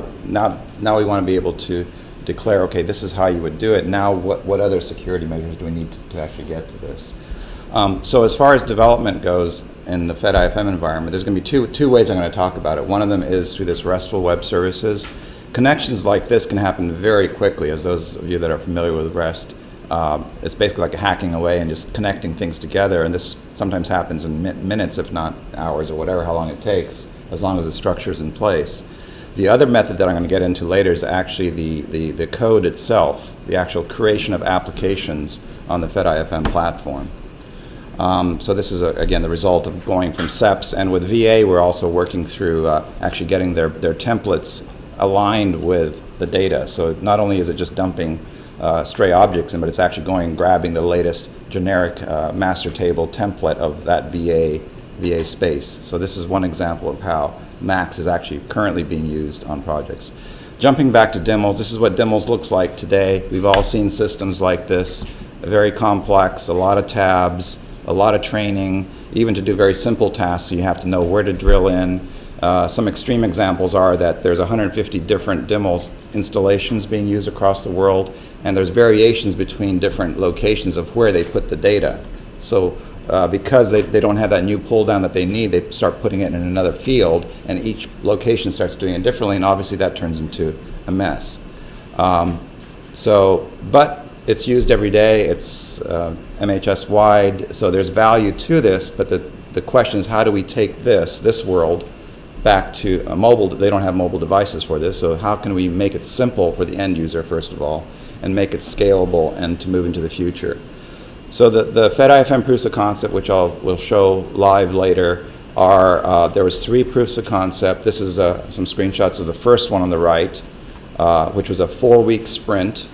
we want to be able to declare, okay, this is how you would do it. Now what other security measures do we need to actually get to this? So as far as development goes in the FEDiFM environment, there's going to be two ways I'm going to talk about it. One of them is through this RESTful web services. Connections like this can happen very quickly, as those of you that are familiar with REST. It's basically like hacking away and just connecting things together, and this sometimes happens in minutes, if not hours or whatever, how long it takes, as long as the structure is in place. The other method that I'm going to get into later is actually the code itself, the actual creation of applications on the FEDiFM platform. So this is, again, the result of going from SEPS, and with VA we're also working through actually getting their templates aligned with the data. So not only is it just dumping stray objects in, but it's actually going and grabbing the latest generic master table template of that VA space. So this is one example of how Max is actually currently being used on projects. Jumping back to DIMLs, this is what DIMLs looks like today. We've all seen systems like this, very complex, a lot of tabs, a lot of training, even to do very simple tasks, so you have to know where to drill in. Some extreme examples are that there's 150 different DIMLs installations being used across the world, and there's variations between different locations of where they put the data. So because they don't have that new pull down that they need, they start putting it in another field, and each location starts doing it differently, and obviously that turns into a mess. But it's used every day. It's MHS wide, so there's value to this. But the question is, how do we take this world back to a mobile? They don't have mobile devices for this, so how can we make it simple for the end user first of all, and make it scalable and to move into the future? So the FEDiFM proofs of concept, which we'll show live later, are there was 3 proofs of concept. This is some screenshots of the first one on the right, which was a 4-week sprint.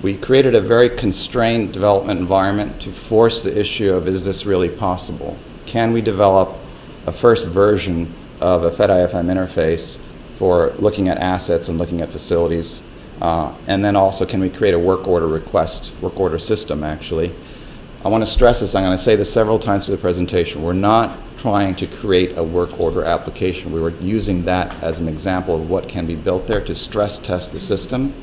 We created a very constrained development environment to force the issue of, is this really possible? Can we develop a first version of a FEDiFM interface for looking at assets and looking at facilities? And then also, can we create a work order request, work order system actually? I want to stress this, I'm going to say this several times through the presentation. We're not trying to create a work order application. We were using that as an example of what can be built there to stress test the system.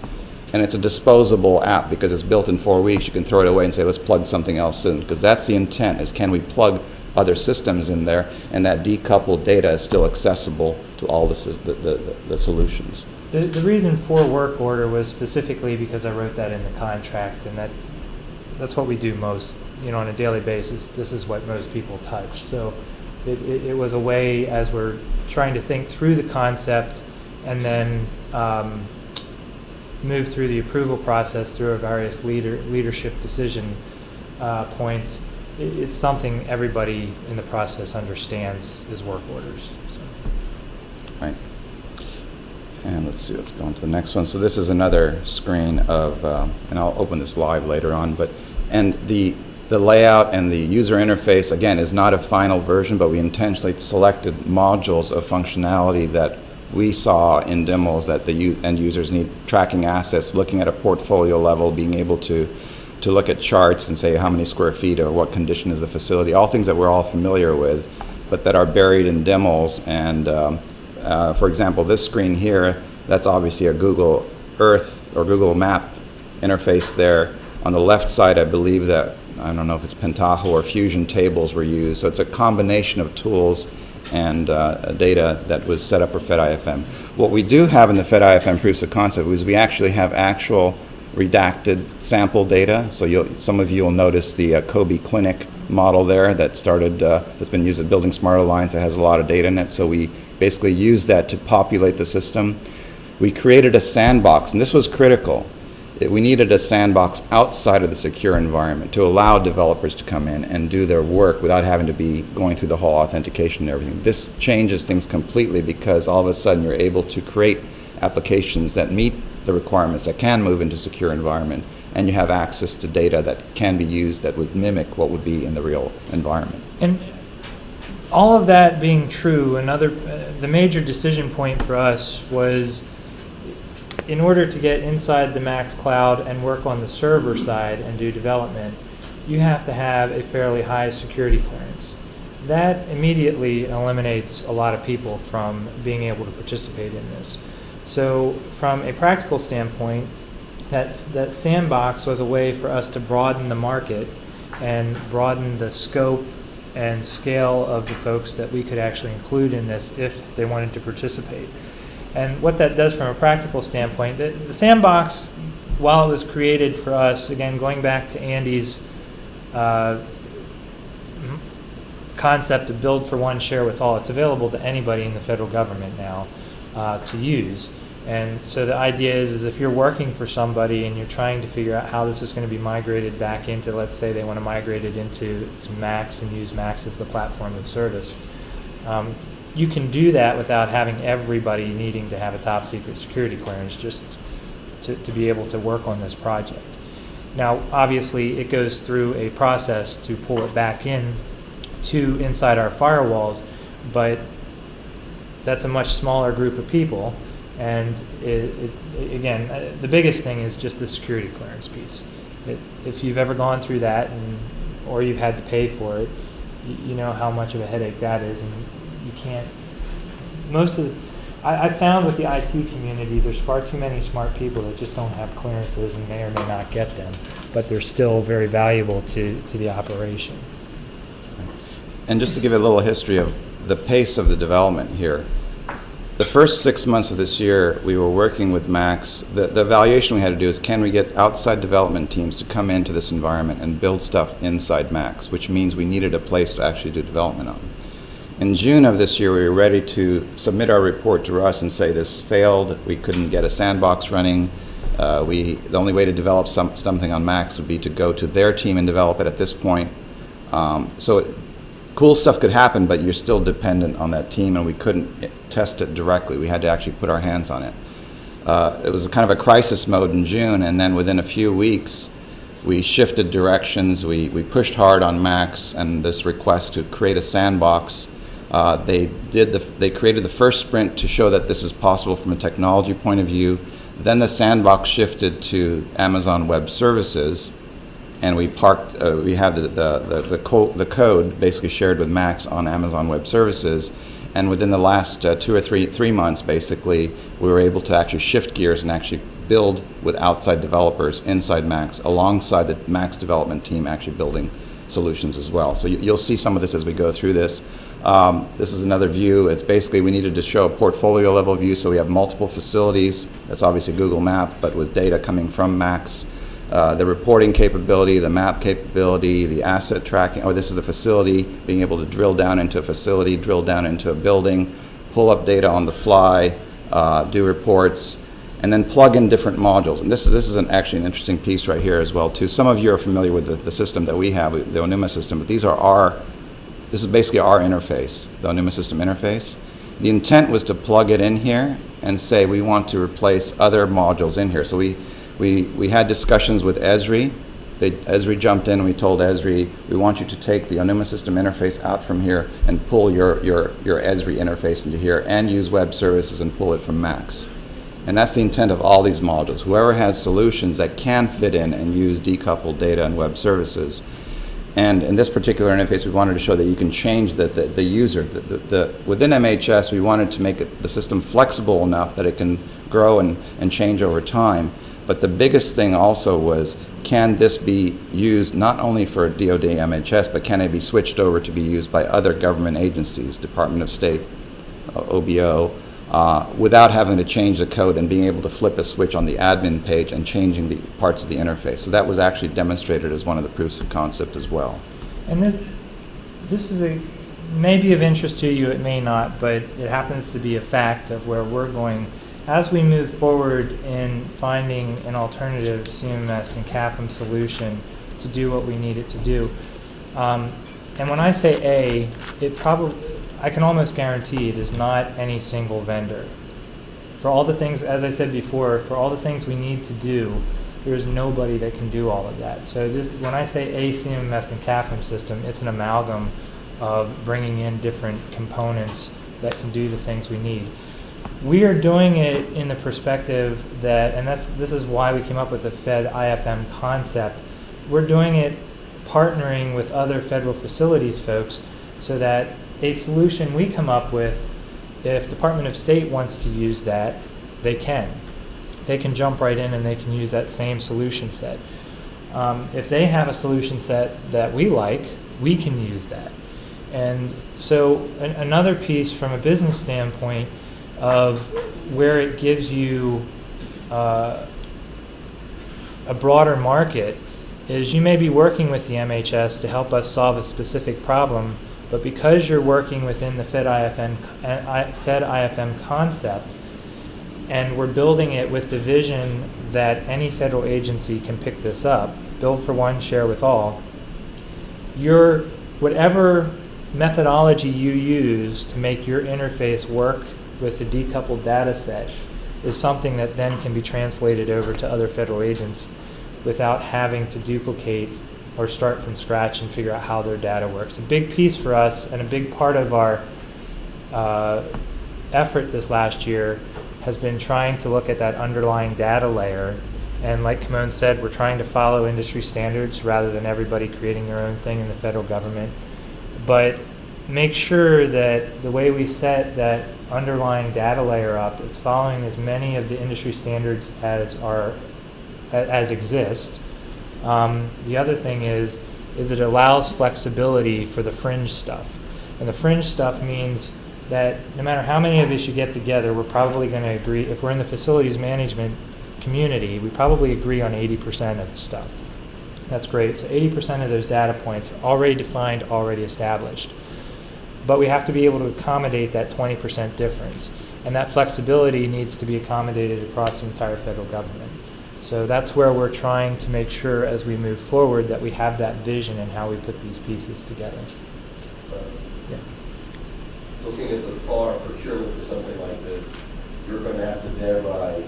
And it's a disposable app because it's built in 4 weeks. You can throw it away and say, let's plug something else in, because that's the intent, is can we plug other systems in there and that decoupled data is still accessible to all the solutions. The reason for work order was specifically because I wrote that in the contract, and that's what we do most, on a daily basis. This is what most people touch. So it was a way, as we're trying to think through the concept and then move through the approval process through our various leadership decision points. It's something everybody in the process understands is work orders. So. Right. And let's see, let's go on to the next one. So this is another screen of, and I'll open this live later on, and the layout and the user interface, again, is not a final version, but we intentionally selected modules of functionality that we saw in demos that the end users need: tracking assets, looking at a portfolio level, being able to look at charts and say how many square feet or what condition is the facility, all things that we're all familiar with, but that are buried in demos. And for example, this screen here, that's obviously a Google Earth or Google Map interface there. On the left side, I believe that, I don't know if it's Pentaho or Fusion tables were used. So it's a combination of tools and data that was set up for FEDiFM. What we do have in the FEDiFM proofs of concept is we actually have actual redacted sample data. So some of you will notice the Kobe Clinic model there that started, that's been used at Building Smart Alliance. It has a lot of data in it. So we basically used that to populate the system. We created a sandbox, and this was critical. We needed a sandbox outside of the secure environment to allow developers to come in and do their work without having to be going through the whole authentication and everything. This changes things completely because all of a sudden you're able to create applications that meet the requirements, that can move into secure environment, and you have access to data that can be used that would mimic what would be in the real environment. And all of that being true, the major decision point for us was, in order to get inside the Max Cloud and work on the server side and do development, you have to have a fairly high security clearance. That immediately eliminates a lot of people from being able to participate in this. So from a practical standpoint, that sandbox was a way for us to broaden the market and broaden the scope and scale of the folks that we could actually include in this if they wanted to participate. And what that does from a practical standpoint, the sandbox, while it was created for us, again, going back to Andy's concept of build for one, share with all, it's available to anybody in the federal government now to use. And so the idea is if you're working for somebody and you're trying to figure out how this is going to be migrated back into, let's say they want to migrate it into Max and use Max as the platform of service, you can do that without having everybody needing to have a top secret security clearance just to be able to work on this project. Now, obviously, it goes through a process to pull it back in to inside our firewalls, but that's a much smaller group of people. And again, the biggest thing is just the security clearance piece. If you've ever gone through that or you've had to pay for it, you know how much of a headache that is. And you can't, I found with the IT community, there's far too many smart people that just don't have clearances and may or may not get them, but they're still very valuable to the operation. And just to give a little history of the pace of the development here, the first 6 months of this year, we were working with Max. The evaluation we had to do is, can we get outside development teams to come into this environment and build stuff inside Max, which means we needed a place to actually do development on. In June of this year, we were ready to submit our report to Russ and say this failed. We couldn't get a sandbox running. The only way to develop something on Max would be to go to their team and develop it at this point. Cool stuff could happen, but you're still dependent on that team, and we couldn't test it directly. We had to actually put our hands on it. It was kind of a crisis mode in June, and then within a few weeks, we shifted directions. We pushed hard on Max and this request to create a sandbox. They created the first sprint to show that this is possible from a technology point of view. Then the sandbox shifted to Amazon Web Services, and we have the code basically shared with Max on Amazon Web Services. And within the last 2 or 3 months, basically, we were able to actually shift gears and actually build with outside developers inside Max, alongside the Max development team actually building solutions as well. So you'll see some of this as we go through this. This is another view. It's basically, we needed to show a portfolio level view, so we have multiple facilities. That's obviously Google Map, but with data coming from Max. The reporting capability, the map capability, the asset tracking. Oh, this is the facility, being able to drill down into a facility, drill down into a building, pull up data on the fly, do reports, and then plug in different modules. And this is actually an interesting piece right here as well, too. Some of you are familiar with the system that we have, the Onuma system, but this is basically our interface, the Onuma system interface. The intent was to plug it in here and say we want to replace other modules in here. So we had discussions with Esri. Esri jumped in and we told Esri, we want you to take the Onuma system interface out from here and pull your Esri interface into here and use web services and pull it from Max. And that's the intent of all these modules. Whoever has solutions that can fit in and use decoupled data and web services. And in this particular interface, we wanted to show that you can change the user. Within MHS, we wanted to make the system flexible enough that it can grow and change over time. But the biggest thing also was, can this be used not only for DoD MHS, but can it be switched over to be used by other government agencies, Department of State, OBO, without having to change the code and being able to flip a switch on the admin page and changing the parts of the interface. So that was actually demonstrated as one of the proofs of concept as well. And this is maybe of interest to you, it may not, but it happens to be a fact of where we're going. As we move forward in finding an alternative CMS and CAFM solution to do what we need it to do, and when I say I can almost guarantee it is not any single vendor. For all the things, as I said before, for all the things we need to do, there's nobody that can do all of that. So when I say a CMS and CAFM system, it's an amalgam of bringing in different components that can do the things we need. We are doing it in the perspective that, and this is why we came up with the FEDIFM concept. We're doing it partnering with other federal facilities folks so that a solution we come up with, if Department of State wants to use that, they can. They can jump right in and they can use that same solution set. If they have a solution set that we like, we can use that. And so another piece from a business standpoint of where it gives you a broader market is you may be working with the MHS to help us solve a specific problem, but because you're working within the FEDIFM concept, and we're building it with the vision that any federal agency can pick this up, build for one, share with all, whatever methodology you use to make your interface work with the decoupled data set is something that then can be translated over to other federal agents without having to duplicate or start from scratch and figure out how their data works. A big piece for us and a big part of our effort this last year has been trying to look at that underlying data layer. And like Kimon said, we're trying to follow industry standards rather than everybody creating their own thing in the federal government. But make sure that the way we set that underlying data layer up, it's following as many of the industry standards as exist. The other thing is it allows flexibility for the fringe stuff. And the fringe stuff means that no matter how many of us you get together, we're probably going to agree, if we're in the facilities management community, we probably agree on 80% of the stuff. That's great. So 80% of those data points are already defined, already established. But we have to be able to accommodate that 20% difference. And that flexibility needs to be accommodated across the entire federal government. So that's where we're trying to make sure as we move forward that we have that vision in how we put these pieces together. Yeah. Looking at the FAR procurement for something like this, you're going to have to thereby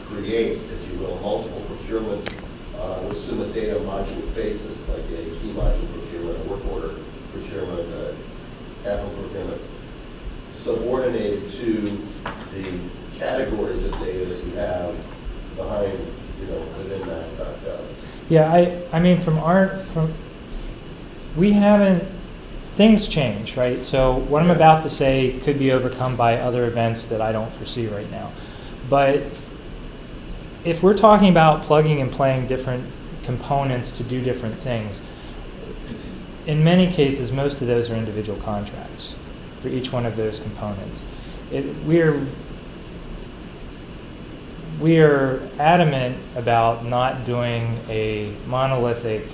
create, if you will, multiple procurements on, I would assume, a data module basis, like a key module procurement, a work order procurement, a capital procurement, subordinated to the categories of data that you have behind, within Max.gov. Yeah, I mean, we haven't, things change, right? So what I'm about to say could be overcome by other events that I don't foresee right now. But if we're talking about plugging and playing different components to do different things, in many cases, most of those are individual contracts for each one of those components. We are adamant about not doing a monolithic,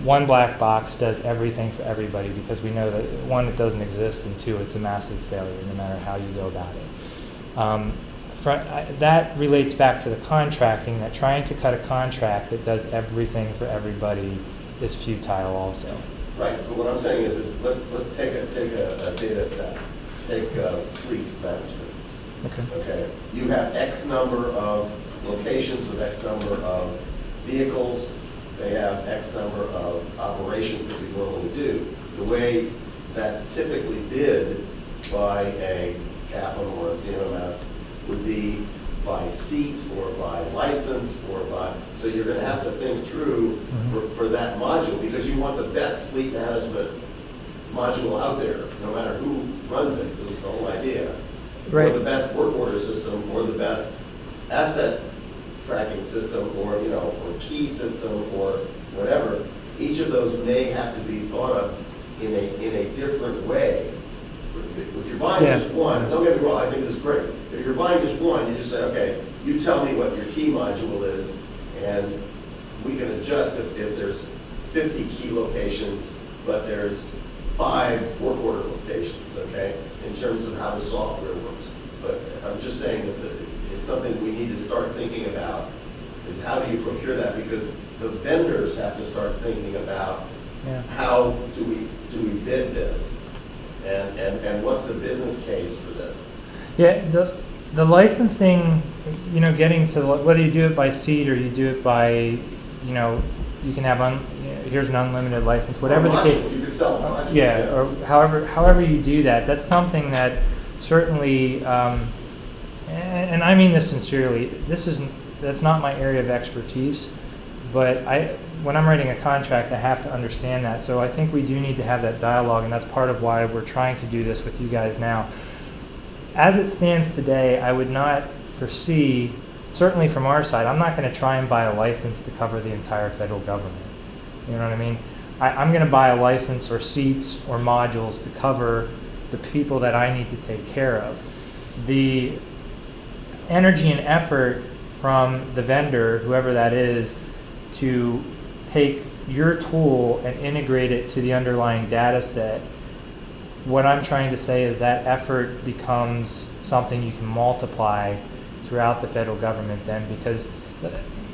one black box does everything for everybody, because we know that, one, it doesn't exist, and two, it's a massive failure no matter how you go about it. That relates back to the contracting, that trying to cut a contract that does everything for everybody is futile also. Right, but what I'm saying is let's take a data set, take fleet management. Okay. You have X number of locations with X number of vehicles. They have X number of operations that we normally do. The way that's typically bid by a CAFM or a CMMS would be by seat or by license or by, so you're going to have to think through for that module, because you want the best fleet management module out there, no matter who runs it. That's the whole idea. Right. Or the best work order system, or the best asset tracking system, or or key system, or whatever. Each of those may have to be thought of in a different way. If you're buying just one, don't get me wrong, I think this is great. If you're buying just one, you just say, okay, you tell me what your key module is, and we can adjust if there's 50 key locations, but there's 5 work order locations, okay, in terms of how the software works. But I'm just saying that it's something we need to start thinking about, is how do you procure that? Because the vendors have to start thinking about how do we bid this, and what's the business case for this? Yeah, the licensing, getting to whether you do it by seat or you do it by, you can have here's an unlimited license, whatever the case. You could sell a module. Yeah, or however you do that. That's something that certainly, and I mean this sincerely. That's not my area of expertise, but when I'm writing a contract, I have to understand that. So I think we do need to have that dialogue, and that's part of why we're trying to do this with you guys now. As it stands today, I would not foresee, certainly from our side, I'm not going to try and buy a license to cover the entire federal government. You know what I mean? I'm going to buy a license or seats or modules to cover the people that I need to take care of. The energy and effort from the vendor, whoever that is, to take your tool and integrate it to the underlying data set, what I'm trying to say is that effort becomes something you can multiply throughout the federal government then, because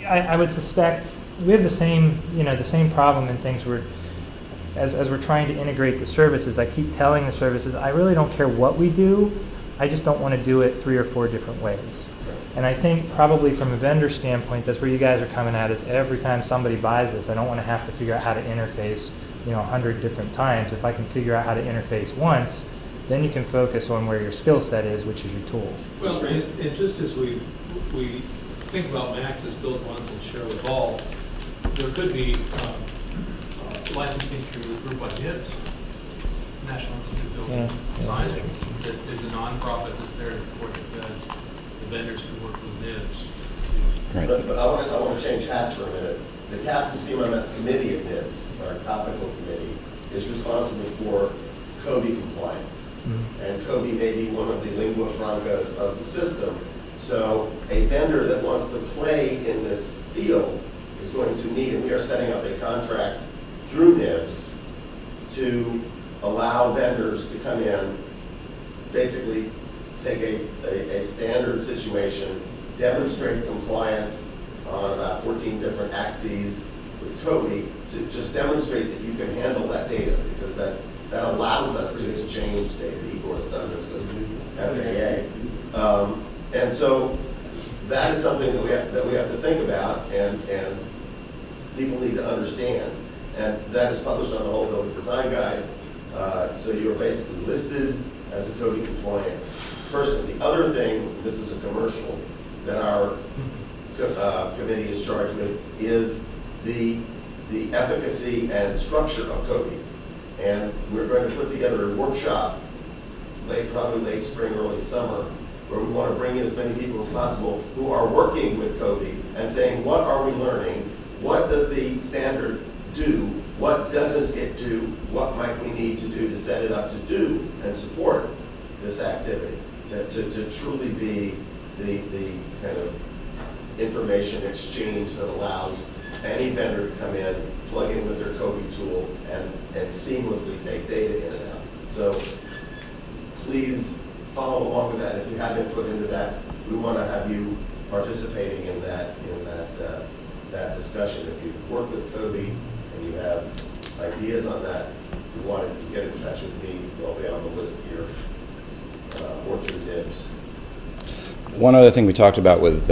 I would suspect we have the same problem in things where as we're trying to integrate the services, I keep telling the services, I really don't care what we do, I just don't want to do it 3 or 4 different ways. And I think probably from a vendor standpoint, that's where you guys are coming at, is every time somebody buys this, I don't want to have to figure out how to interface 100 different times. If I can figure out how to interface once, then you can focus on where your skill set is, which is your tool. Well, and just as we think about Max as build once and share with all, there could be licensing through a group like NIBS, National Institute of Building Science, that is a nonprofit that's there to support the feds. The vendors could work with NIBS. Right. But I want to change hats for a minute. The CAFM CMMS committee at NIBS, our topical committee, is responsible for COBE compliance. And Kobe may be one of the lingua francas of the system. So a vendor that wants to play in this field is going to need, and we are setting up a contract through NIBS to allow vendors to come in, basically take a standard situation, demonstrate compliance on about 14 different axes with Kobe to just demonstrate that you can handle that data, because that allows us to exchange data. Igor's done this with FAA. And so that is something that we have to think about, and people need to understand. And that is published on the whole building design guide. So you are basically listed as a Kobe compliant person. The other thing, this is a commercial, that our committee is charged with is the efficacy and structure of Kobe. And we're going to put together a workshop, probably late spring, early summer, where we want to bring in as many people as possible who are working with Kobe and saying, what are we learning? What does the standard do? What doesn't it do? What might we need to do to set it up to do and support this activity? To truly be the kind of information exchange that allows any vendor to come in, plug in with their Kobe tool, and seamlessly take data in and out. So please follow along with that. If you have input into that, we want to have you participating in that discussion. If you've worked with Kobe and you have ideas on that, you want to get in touch with me. They'll be on the list here, or through NIBS. One other thing we talked about with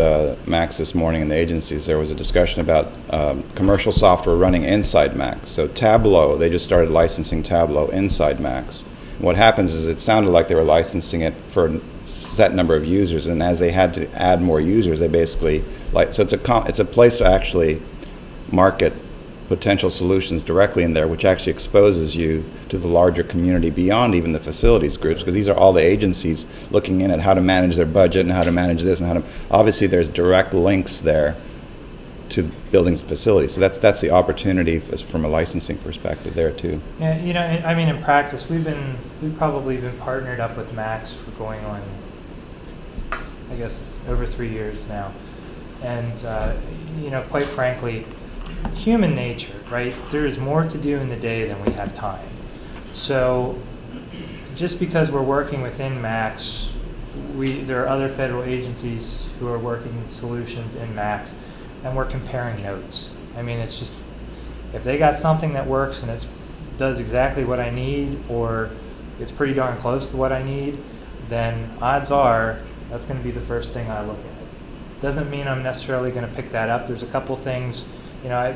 Max this morning in the agencies, there was a discussion about commercial software running inside Max. So Tableau, they just started licensing Tableau inside Max. And what happens is it sounded like they were licensing it for a set number of users, and as they had to add more users, they basically, so it's a place to actually market potential solutions directly in there, which actually exposes you to the larger community beyond even the facilities groups, because these are all the agencies looking in at how to manage their budget and how to manage this and how to, obviously there's direct links there to buildings and facilities. So that's the opportunity from a licensing perspective there too. Yeah, you know, I mean, in practice, we've probably been partnered up with Max for going on, I guess, over 3 years now. And, you know, quite frankly, human nature, right? There is more to do in the day than we have time. So just because we're working within Max, there are other federal agencies who are working solutions in Max, and we're comparing notes. I mean, it's just, if they got something that works and it does exactly what I need, or it's pretty darn close to what I need, then odds are that's going to be the first thing I look at. Doesn't mean I'm necessarily going to pick that up. There's a couple things. You know,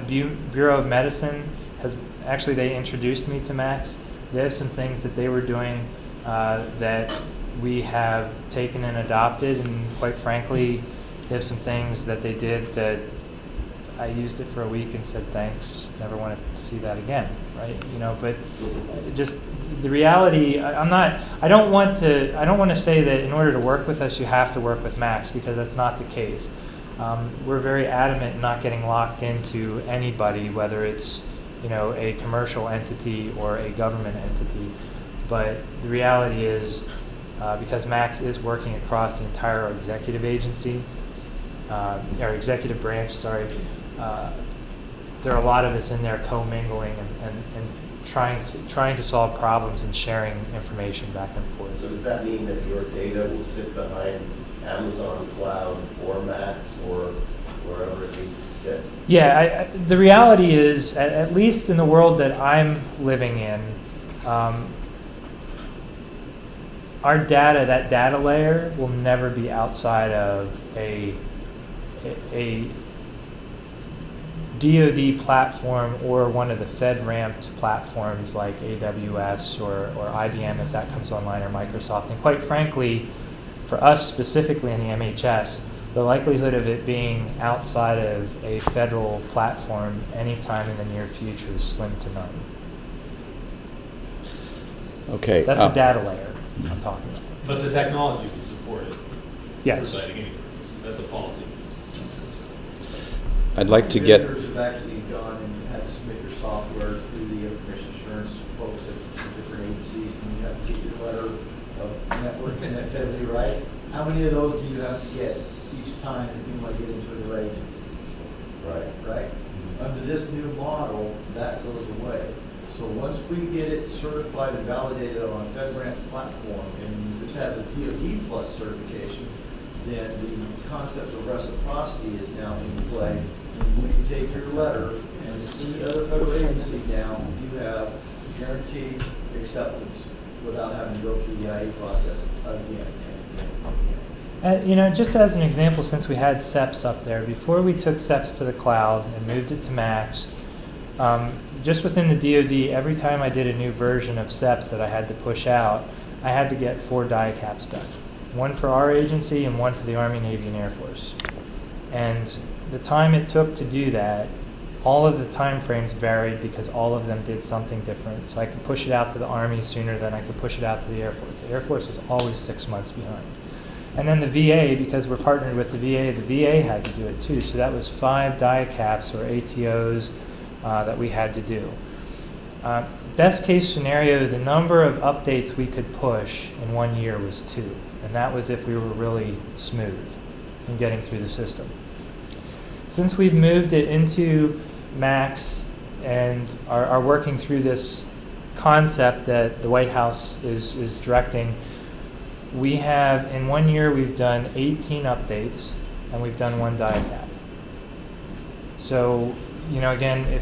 Bureau of Medicine they introduced me to Max. They have some things that they were doing that we have taken and adopted, and quite frankly, they have some things that they did that I used it for a week and said thanks, never want to see that again, right? You know, but just the reality, I don't want to say that in order to work with us you have to work with Max, because that's not the case. We're very adamant in not getting locked into anybody, whether it's, you know, a commercial entity or a government entity. But the reality is, because Max is working across the entire executive agency, or executive branch, sorry, there are a lot of us in there commingling and trying to solve problems and sharing information back and forth. So does that mean that your data will sit behind Amazon Cloud or Max or wherever it needs to sit? Yeah, the reality is, at least in the world that I'm living in, our data, that data layer, will never be outside of a DoD platform or one of the FedRAMP platforms like AWS or IBM if that comes online, or Microsoft. And quite frankly, for us specifically in the MHS, the likelihood of it being outside of a federal platform anytime in the near future is slim to none. Okay. That's the data layer I'm talking about. But the technology can support it. Yes. For citing any purpose. That's a policy. I'd like to get... Vendors have actually gone and had to submit their software through the information assurance folks at different agencies, and you have to keep your letter network connectivity, right? How many of those do you have to get each time that you might get into a new agency? Right? Under this new model, that goes away. So once we get it certified and validated on a FedRAMP platform, and this has a DoD plus certification, then the concept of reciprocity is now in play. You can take your letter and send it to other federal agencies now, you have guaranteed acceptance without having to go through the IA process again. Just as an example, since we had SEPS up there, before we took SEPS to the cloud and moved it to Max, just within the DoD, every time I did a new version of SEPS that I had to push out, I had to get 4 die caps done. One for our agency and one for the Army, Navy, and Air Force. And the time it took to do that, all of the time frames varied because all of them did something different. So I could push it out to the Army sooner than I could push it out to the Air Force. The Air Force was always 6 months behind. And then the VA, because we're partnered with the VA had to do it too. So that was 5 die caps or ATOs that we had to do. Best case scenario, the number of updates we could push in 1 year was 2. And that was if we were really smooth in getting through the system. Since we've moved it into Max and are working through this concept that the White House is directing, we have, in 1 year, we've done 18 updates, and we've done 1 die cap. So, again,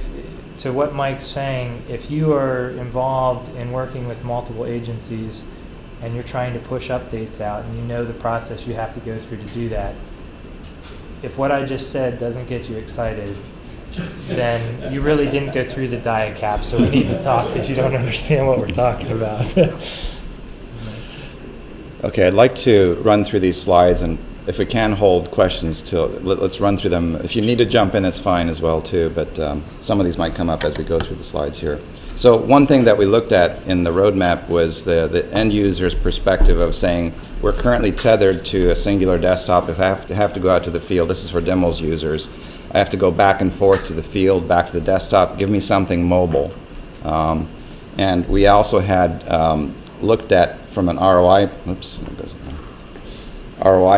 to what Mike's saying, if you are involved in working with multiple agencies and you're trying to push updates out and you know the process you have to go through to do that, if what I just said doesn't get you excited, then you really didn't go through the die cap, so we need to talk because you don't understand what we're talking about. Okay, I'd like to run through these slides, and if we can hold questions till, let's run through them. If you need to jump in, that's fine as well too, but some of these might come up as we go through the slides here. So one thing that we looked at in the roadmap was the end user's perspective of saying, we're currently tethered to a singular desktop. If I have to go out to the field, this is for demos users, I have to go back and forth to the field, back to the desktop, give me something mobile. And we also had looked at from an ROI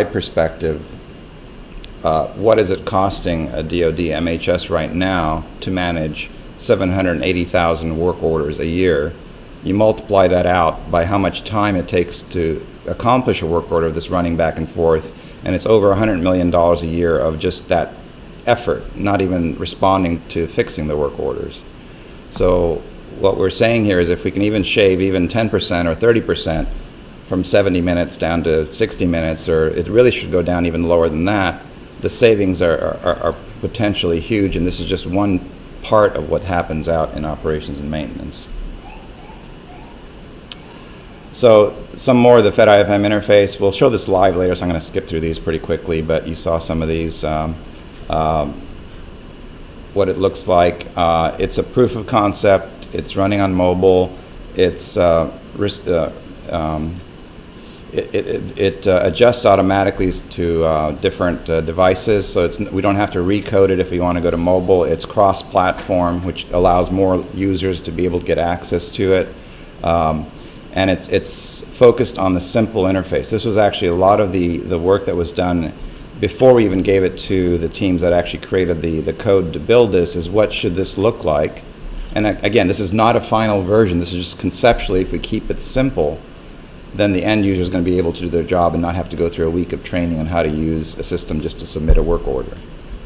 perspective, what is it costing a DoD MHS right now to manage 780,000 work orders a year? You multiply that out by how much time it takes to accomplish a work order that's running back and forth, and it's over $100 million a year of just that effort, not even responding to fixing the work orders. So what we're saying here is if we can even shave even 10% or 30% from 70 minutes down to 60 minutes, or it really should go down even lower than that, the savings are potentially huge, and this is just one part of what happens out in operations and maintenance. So some more of the FEDiFM interface. We'll show this live later, so I'm going to skip through these pretty quickly, but you saw some of these. What it looks like. It's a proof of concept. It's running on mobile. It's it adjusts automatically to different devices, so we don't have to recode it if we want to go to mobile. It's cross-platform, which allows more users to be able to get access to it. And it's focused on the simple interface. This was actually a lot of the work that was done before we even gave it to the teams that actually created the code to build this, is what should this look like? And again, this is not a final version. This is just conceptually, if we keep it simple, then the end user is going to be able to do their job and not have to go through a week of training on how to use a system just to submit a work order.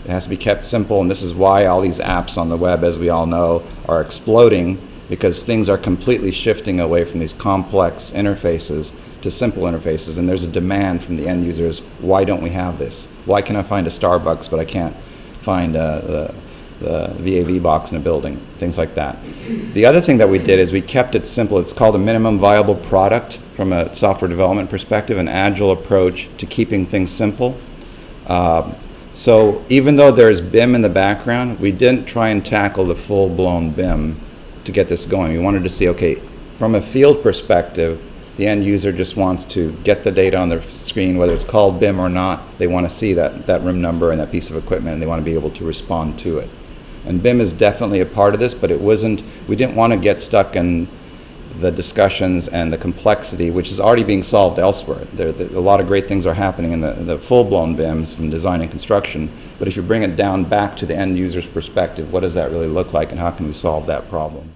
It has to be kept simple, and this is why all these apps on the web, as we all know, are exploding, because things are completely shifting away from these complex interfaces to simple interfaces, and there's a demand from the end users. Why don't we have this? Why can I find a Starbucks but I can't find the VAV box in a building? Things like that. The other thing that we did is we kept it simple. It's called a minimum viable product from a software development perspective, an agile approach to keeping things simple. So even though there's BIM in the background, we didn't try and tackle the full-blown BIM to get this going. We wanted to see, okay, from a field perspective, the end user just wants to get the data on their screen, whether it's called BIM or not. They want to see that room number and that piece of equipment, and they want to be able to respond to it. And BIM is definitely a part of this, but it wasn't, we didn't want to get stuck in the discussions and the complexity, which is already being solved elsewhere. A lot of great things are happening in the full-blown BIMs from design and construction, but if you bring it down back to the end user's perspective, what does that really look like and how can we solve that problem?